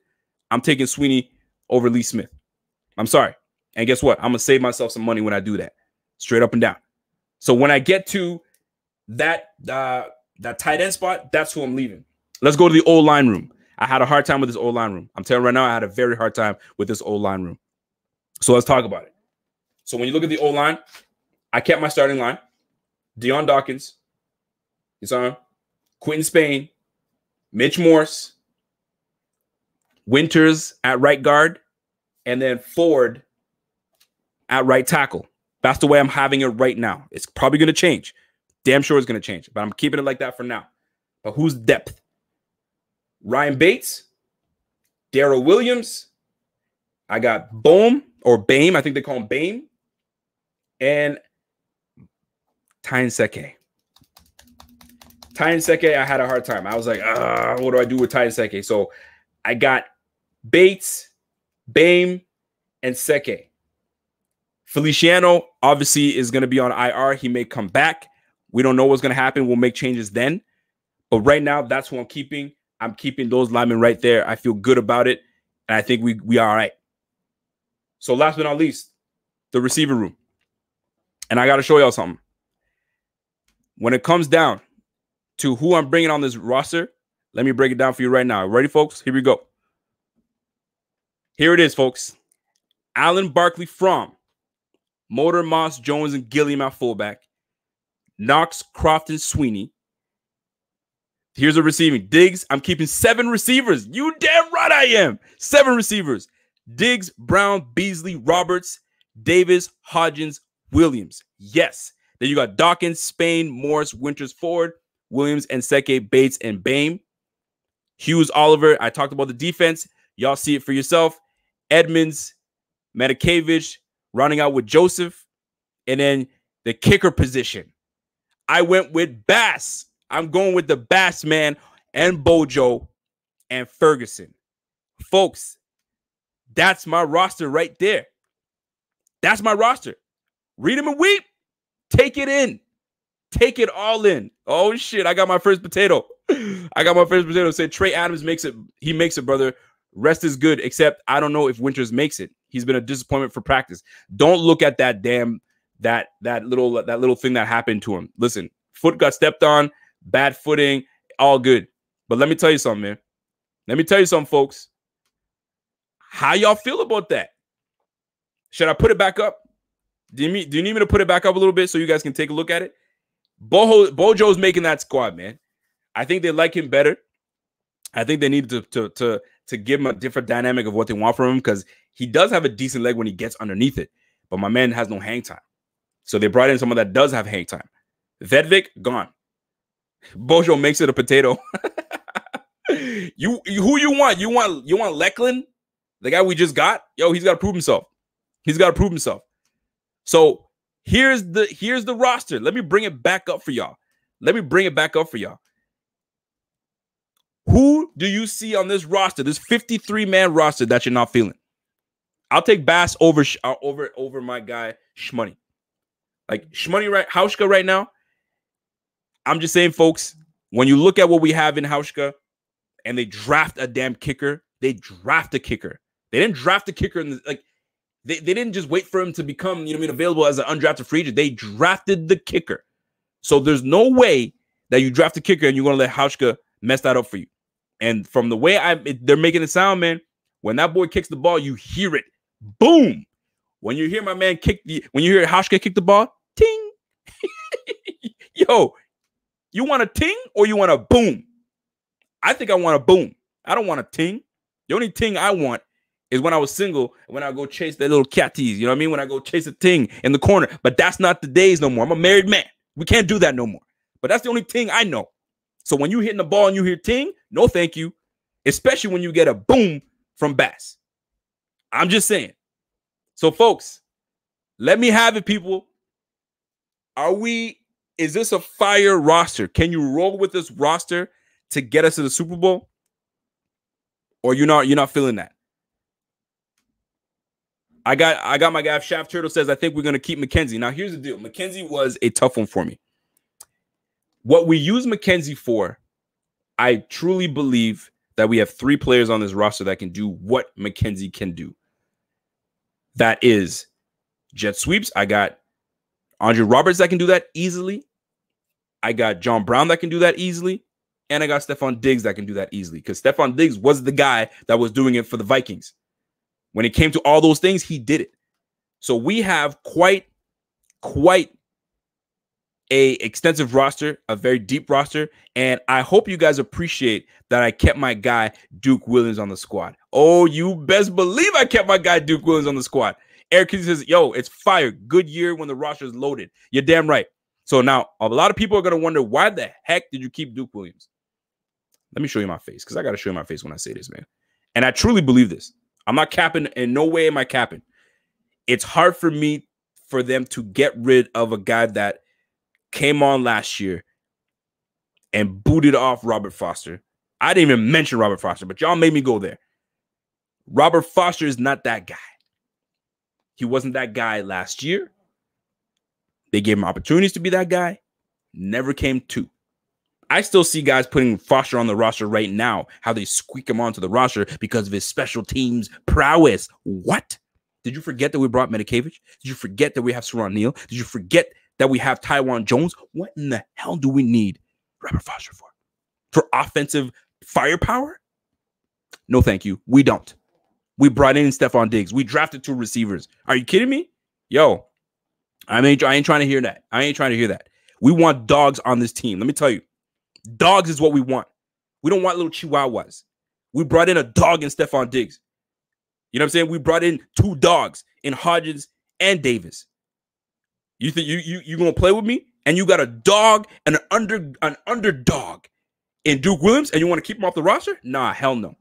I'm taking Sweeney over Lee Smith. I'm sorry. And guess what? I'm going to save myself some money when I do that. Straight up and down. So when I get to that tight end spot, that's who I'm leaving. Let's go to the O-line room. I had a hard time with this O-line room. I'm telling you right now, I had a very hard time with this O-line room. So let's talk about it. So when you look at the O-line, I kept my starting line. Deion Dawkins. You saw him? Quentin Spain. Mitch Morse. Winters at right guard. And then Ford at right tackle. That's the way I'm having it right now. It's probably going to change. Damn sure it's going to change. But I'm keeping it like that for now. But who's depth? Ryan Bates. Darrell Williams. I got Bohm or Bame. I think they call him Bame. And Tyne Seke. Tyne Seke, I had a hard time. I was like, what do I do with Tyne Seke? So I got Bates, Bame, and Seke. Feliciano obviously is going to be on IR. He may come back. We don't know what's going to happen. We'll make changes then. But right now, that's who I'm keeping. I'm keeping those linemen right there. I feel good about it. And I think we are all right. So last but not least, the receiver room. And I got to show y'all something. When it comes down to who I'm bringing on this roster, let me break it down for you right now. Ready, folks? Here we go. Here it is, folks. Allen Barkley from Motor, Moss, Jones, and Gilliam at fullback. Knox, Crofton, Sweeney. Here's a receiving. Diggs, I'm keeping 7 receivers. You damn right I am. 7 receivers. Diggs, Brown, Beasley, Roberts, Davis, Hodgins, Williams. Yes. Then you got Dawkins, Spain, Morris, Winters, Ford, Williams, and Seke, Bates, and Bame. Hughes, Oliver. I talked about the defense. Y'all see it for yourself. Edmonds, Medikevich, rounding out with Joseph. And then the kicker position. I went with Bass. I'm going with the Bass man and Bojo and Ferguson. Folks, that's my roster right there. That's my roster. Read them and weep. Take it in. Take it all in. Oh, shit. I got my first potato. Said Trey Edmonds makes it. He makes it, brother. Rest is good, except I don't know if Winters makes it. He's been a disappointment for practice. Don't look at that damn that little thing that happened to him. Listen, foot got stepped on, bad footing, all good. But let me tell you something, man. Let me tell you something, folks. How y'all feel about that? Should I put it back up? Do you need me to put it back up a little bit so you guys can take a look at it? Bojo's making that squad, man. I think they like him better. I think they need to give him a different dynamic of what they want from him because he does have a decent leg when he gets underneath it. But my man has no hang time. So they brought in someone that does have hang time. Vedvik, gone. Bojo makes it a potato. Who you want? You want Lecklin? The guy we just got? Yo, he's got to prove himself. He's got to prove himself. So here's the roster. Let me bring it back up for y'all. Who do you see on this roster, this 53-man roster that you're not feeling? I'll take Bass over my guy Shmoney. Like Shmoney, right? Hauschka right now. I'm just saying, folks, when you look at what we have in Hauschka and they draft a damn kicker, they draft a kicker. They didn't draft a kicker in the, they didn't just wait for him to become, available as an undrafted free agent. They drafted the kicker. So there's no way that you draft a kicker and you're going to let Hauschka mess that up for you. And from the way they're making it sound, man, when that boy kicks the ball, you hear it. Boom. When you hear my man when you hear Hauschka kick the ball, ting. Yo, you want a ting or you want a boom? I think I want a boom. I don't want a ting. The only ting I want is when I was single and when I go chase that little catties. You know what I mean? When I go chase a ting in the corner. But that's not the days no more. I'm a married man. We can't do that no more. But that's the only ting I know. So when you hitting the ball and you hear ting, no thank you. Especially when you get a boom from Bass. I'm just saying. So folks, let me have it, people. Is this a fire roster? Can you roll with this roster to get us to the Super Bowl? Or you're not feeling that? I got my guy Shaft Turtle says, I think we're going to keep McKenzie. Now, here's the deal. McKenzie was a tough one for me. What we use McKenzie for, I truly believe that we have 3 players on this roster that can do what McKenzie can do. That is jet sweeps. I got Andre Roberts that can do that easily. I got John Brown that can do that easily. And I got Stephon Diggs that can do that easily. Because Stephon Diggs was the guy that was doing it for the Vikings. When it came to all those things, he did it. So we have quite a extensive roster, a very deep roster. And I hope you guys appreciate that I kept my guy Duke Williams on the squad. Oh, you best believe I kept my guy Duke Williams on the squad. Eric says, yo, it's fire. Good year when the roster is loaded. You're damn right. So now a lot of people are going to wonder, why the heck did you keep Duke Williams? Let me show you my face, because I got to show you my face when I say this, man. And I truly believe this. I'm not capping. In no way am I capping. It's hard for me for them to get rid of a guy that came on last year and booted off Robert Foster. I didn't even mention Robert Foster, but y'all made me go there. Robert Foster is not that guy. He wasn't that guy last year. They gave him opportunities to be that guy. Never came to. I still see guys putting Foster on the roster right now, how they squeak him onto the roster because of his special teams prowess. What? Did you forget that we brought Medikevich? Did you forget that we have Saron Neal? Did you forget that we have Taiwan Jones? What in the hell do we need Robert Foster for? For offensive firepower? No, thank you. We don't. We brought in Stephon Diggs. We drafted 2 receivers. Are you kidding me? Yo, I ain't trying to hear that. I ain't trying to hear that. We want dogs on this team. Let me tell you. Dogs is what we want. We don't want little chihuahuas. We brought in a dog in Stephon Diggs. You know what I'm saying? We brought in 2 dogs in Hodgins and Davis. You think you gonna play with me? And you got a dog and an underdog in Duke Williams and you want to keep him off the roster? Nah, hell no.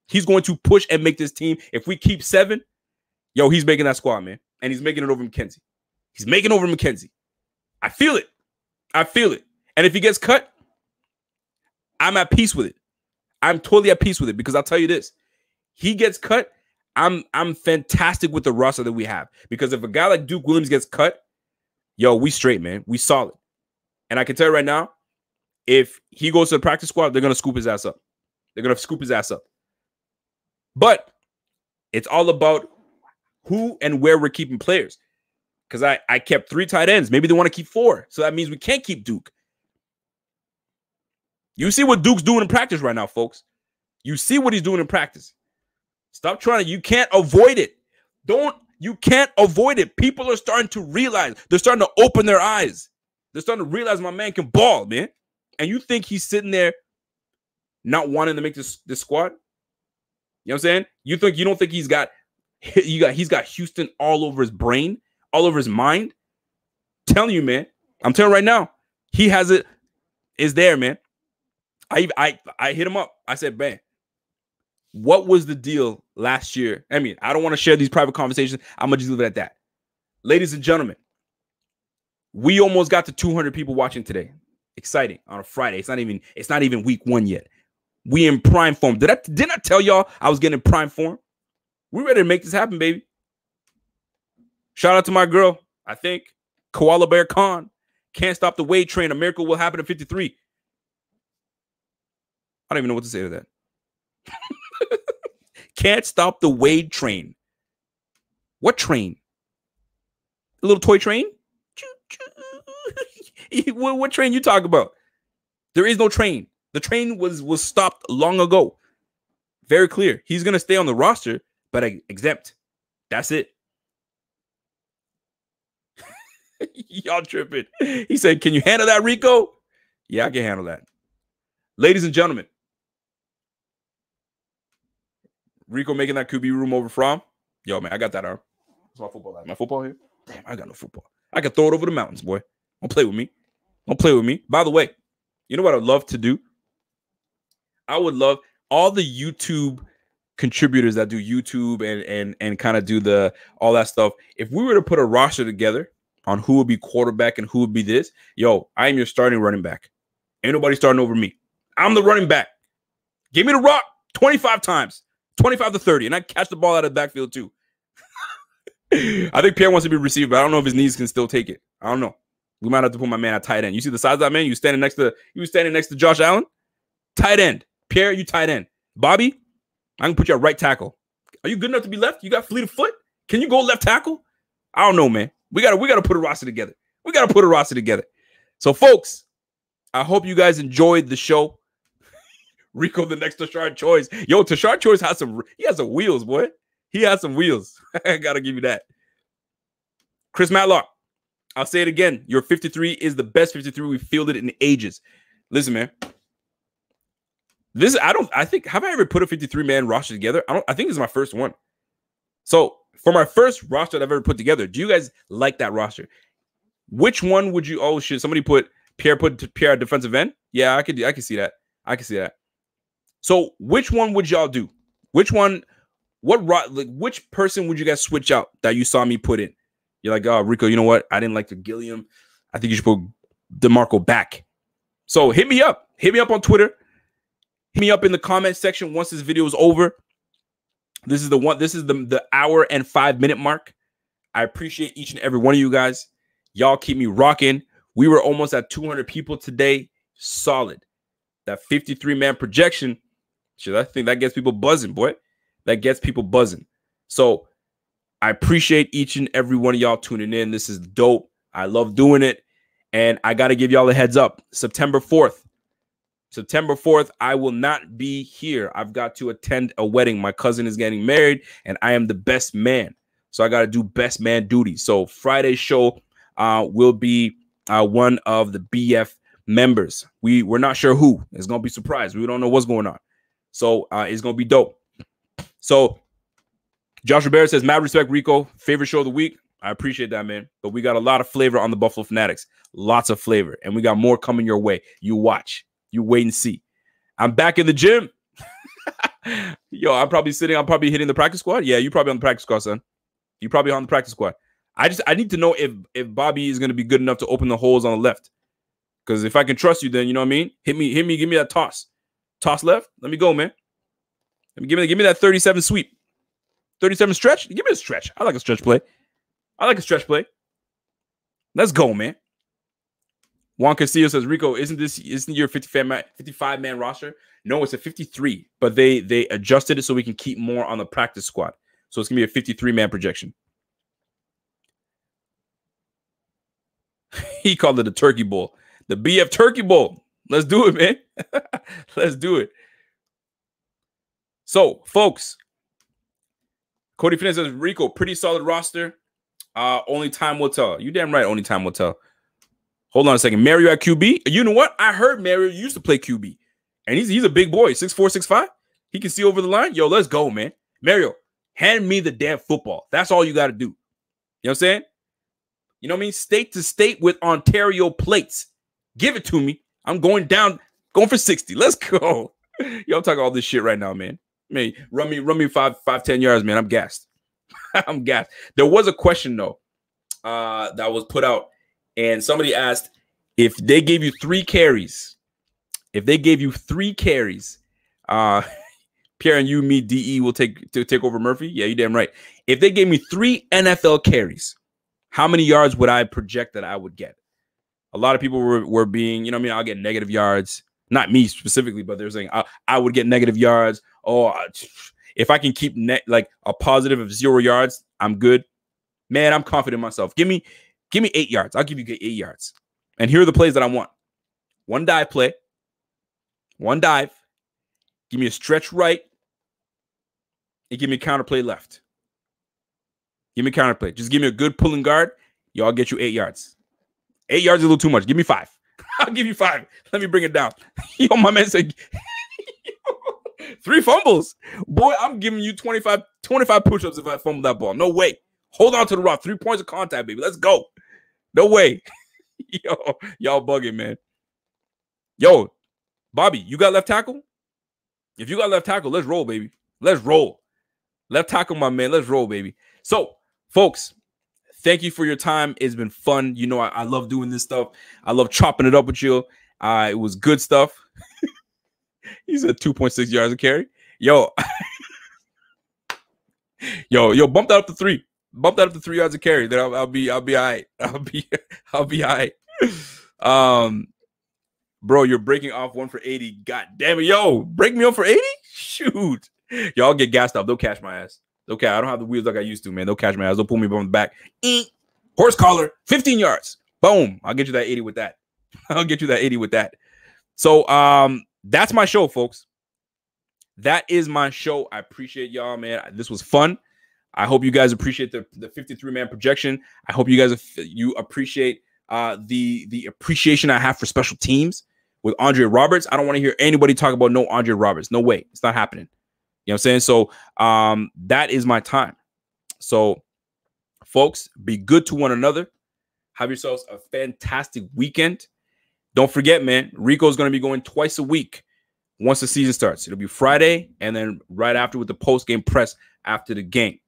He's going to push and make this team. If we keep 7, yo, he's making that squad, man. And he's making it over McKenzie. He's making over McKenzie. I feel it. I feel it. And if he gets cut, I'm at peace with it. I'm totally at peace with it because I'll tell you this. He gets cut, I'm fantastic with the roster that we have. Because if a guy like Duke Williams gets cut, yo, we straight, man. We solid. And I can tell you right now, if he goes to the practice squad, they're going to scoop his ass up. They're going to scoop his ass up. But it's all about who and where we're keeping players. Because I kept 3 tight ends. Maybe they want to keep 4. So that means we can't keep Duke. You see what Duke's doing in practice right now, folks. You see what he's doing in practice. Stop trying to. You can't avoid it. You can't avoid it. People are starting to realize. They're starting to open their eyes. They're starting to realize my man can ball, man. And you think he's sitting there not wanting to make this squad? You know what I'm saying? You don't think he's got Houston all over his brain, all over his mind? I'm telling you, man. I'm telling you right now. He has it. Is there, man. I hit him up. I said, man, what was the deal last year? I mean, I don't want to share these private conversations. I'm going to just leave it at that. Ladies and gentlemen, we almost got to 200 people watching today. Exciting on a Friday. It's not even week 1 yet. We in prime form. Didn't I tell y'all I was getting in prime form? We're ready to make this happen, baby. Shout out to my girl, I think, Koala Bear Khan. Can't stop the weight train. A miracle will happen at 53. I don't even know what to say to that. Can't stop the Wade train. What train? A little toy train? What train you talk about? There is no train. The train was stopped long ago. Very clear. He's going to stay on the roster, but exempt. That's it. Y'all tripping. He said, can you handle that, Rico? Yeah, I can handle that. Ladies and gentlemen, Rico making that QB room over from. Yo, man, I got that arm. What's my football at? My football here? Damn, I got no football. I can throw it over the mountains, boy. Don't play with me. Don't play with me. By the way, you know what I'd love to do? I would love all the YouTube contributors that do YouTube and kind of do all that stuff. If we were to put a roster together on who would be quarterback and who would be this, yo, I am your starting running back. Ain't nobody starting over me. I'm the running back. Give me the rock 25 times. 25 to 30, and I catch the ball out of the backfield too. I think Pierre wants to be received, but I don't know if his knees can still take it. I don't know. We might have to put my man at tight end. You see the size of that man? You standing next to Josh Allen? Tight end. Pierre, you tight end. Bobby, I can put you at right tackle. Are you good enough to be left? You got fleet of foot? Can you go left tackle? I don't know, man. We gotta put a roster together. We gotta put a roster together. So, folks, I hope you guys enjoyed the show. Rico, the next Tashard Choice. Yo, Tashard Choice has some wheels, boy. He has some wheels. I gotta give you that. Chris Matlock, I'll say it again. Your 53 is the best 53 we've fielded in ages. Listen, man. Have I ever put a 53-man roster together? I think this is my first one. So, for my first roster that I've ever put together, do you guys like that roster? Which one would you, somebody put Pierre at defensive end? Yeah, I can see that. I can see that. So, which one would y'all do? Which person would you guys switch out that you saw me put in? You're like, oh, Rico, you know what? I didn't like the Gilliam. I think you should put DeMarco back. So, hit me up. Hit me up on Twitter. Hit me up in the comment section once this video is over. This is the hour and 5-minute mark. I appreciate each and every one of you guys. Y'all keep me rocking. We were almost at 200 people today. Solid. That 53-man projection. Shit, I think that gets people buzzing, boy. That gets people buzzing. So I appreciate each and every one of y'all tuning in. This is dope. I love doing it. And I got to give y'all a heads up. September 4th, I will not be here. I've got to attend a wedding. My cousin is getting married, and I am the best man. So I got to do best man duty. So Friday's show will be one of the BF members. We're not sure who. It's going to be a surprise. We don't know what's going on. So it's going to be dope. So Josh Rivera says, mad respect, Rico. Favorite show of the week. I appreciate that, man. But we got a lot of flavor on the Buffalo Fanatics. Lots of flavor. And we got more coming your way. You watch. You wait and see. I'm back in the gym. Yo, I'm probably hitting the practice squad. Yeah, you probably on the practice squad, son. You probably on the practice squad. I need to know if Bobby is going to be good enough to open the holes on the left. Because if I can trust you, then you know what I mean? Hit me, give me that toss. Toss left. Let me go, man. Give me that 37 sweep. 37 stretch. Give me a stretch. I like a stretch play. Let's go, man. Juan Castillo says, Rico, isn't your 55-man roster? No, it's a 53, but they adjusted it so we can keep more on the practice squad. So it's going to be a 53-man projection. He called it a turkey bowl. The BF Turkey Bowl. Let's do it, man. Let's do it. So, folks, Cody Finesse says, Rico, pretty solid roster. Only time will tell. You damn right, only time will tell. Hold on a second. Mario at QB? You know what? I heard Mario used to play QB. And he's a big boy, 6'4", 6'5". He can see over the line. Yo, let's go, man. Mario, hand me the damn football. That's all you got to do. You know what I'm saying? You know what I mean? State to state with Ontario plates. Give it to me. I'm going for 60. Let's go. Yo, I'm talking all this shit right now, man. Man, run me 10 yards, man. I'm gassed. I'm gassed. There was a question, though, that was put out. And somebody asked if they gave you 3 carries. Pierre and you, me, DE will take over Murphy. Yeah, you damn right. If they gave me 3 NFL carries, how many yards would I project that I would get? A lot of people were being, you know what I mean? I'll get negative yards. Not me specifically, but they're saying I would get negative yards. Oh, if I can keep like a positive of 0 yards, I'm good. Man, I'm confident in myself. Give me 8 yards. I'll give you 8 yards. And here are the plays that I want. 1 dive play. 1 dive. Give me a stretch right. And give me a counter play left. Give me a counter play. Just give me a good pulling guard. Yo, I'll get you 8 yards. 8 yards is a little too much. Give me 5. I'll give you 5. Let me bring it down. Yo, my man said 3 fumbles. Boy, I'm giving you 25 push-ups if I fumble that ball. No way. Hold on to the rock. 3 points of contact, baby. Let's go. No way. Yo, y'all bugging, man. Yo, Bobby, you got left tackle? If you got left tackle, let's roll, baby. Let's roll. Left tackle, my man. Let's roll, baby. So, folks, thank you for your time. It's been fun. You know, I love doing this stuff. I love chopping it up with you. It was good stuff. He said 2.6 yards a carry. Yo. yo, bump that up to 3. Bump that up to 3 yards a carry. Then I'll be all right. I'll be all right. Bro, you're breaking off 1 for 80. God damn it. Yo, break me up for 80? Shoot. Y'all get gassed up. They'll catch my ass. Okay, I don't have the wheels like I used to, man. They'll catch my ass. They'll pull me from the back. Horse collar, 15 yards. Boom. I'll get you that 80 with that. I'll get you that 80 with that. So that's my show, folks. That is my show. I appreciate y'all, man. This was fun. I hope you guys appreciate the 53-man projection. I hope you guys appreciate the appreciation I have for special teams with Andre Roberts. I don't want to hear anybody talk about no Andre Roberts. No way. It's not happening. You know what I'm saying? So that is my time. So, folks, be good to one another. Have yourselves a fantastic weekend. Don't forget, man, Rico is going to be going twice a week once the season starts. It'll be Friday and then right after with the post-game press after the game.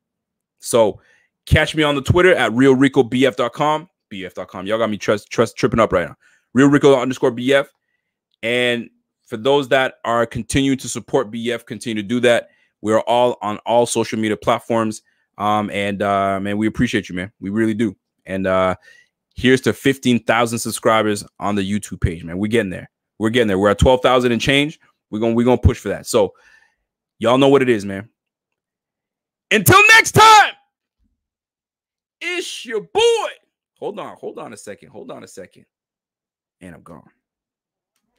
So catch me on the Twitter at realricobf.com. BF.com. Y'all got me tripping up right now. realrico_BF. And for those that are continuing to support BF, continue to do that. We're all on all social media platforms. Man, we appreciate you, man. We really do. And here's to 15,000 subscribers on the YouTube page, man. We're getting there. We're getting there. We're at 12,000 and change. We're gonna push for that. So y'all know what it is, man. Until next time, it's your boy. Hold on a second. And I'm gone.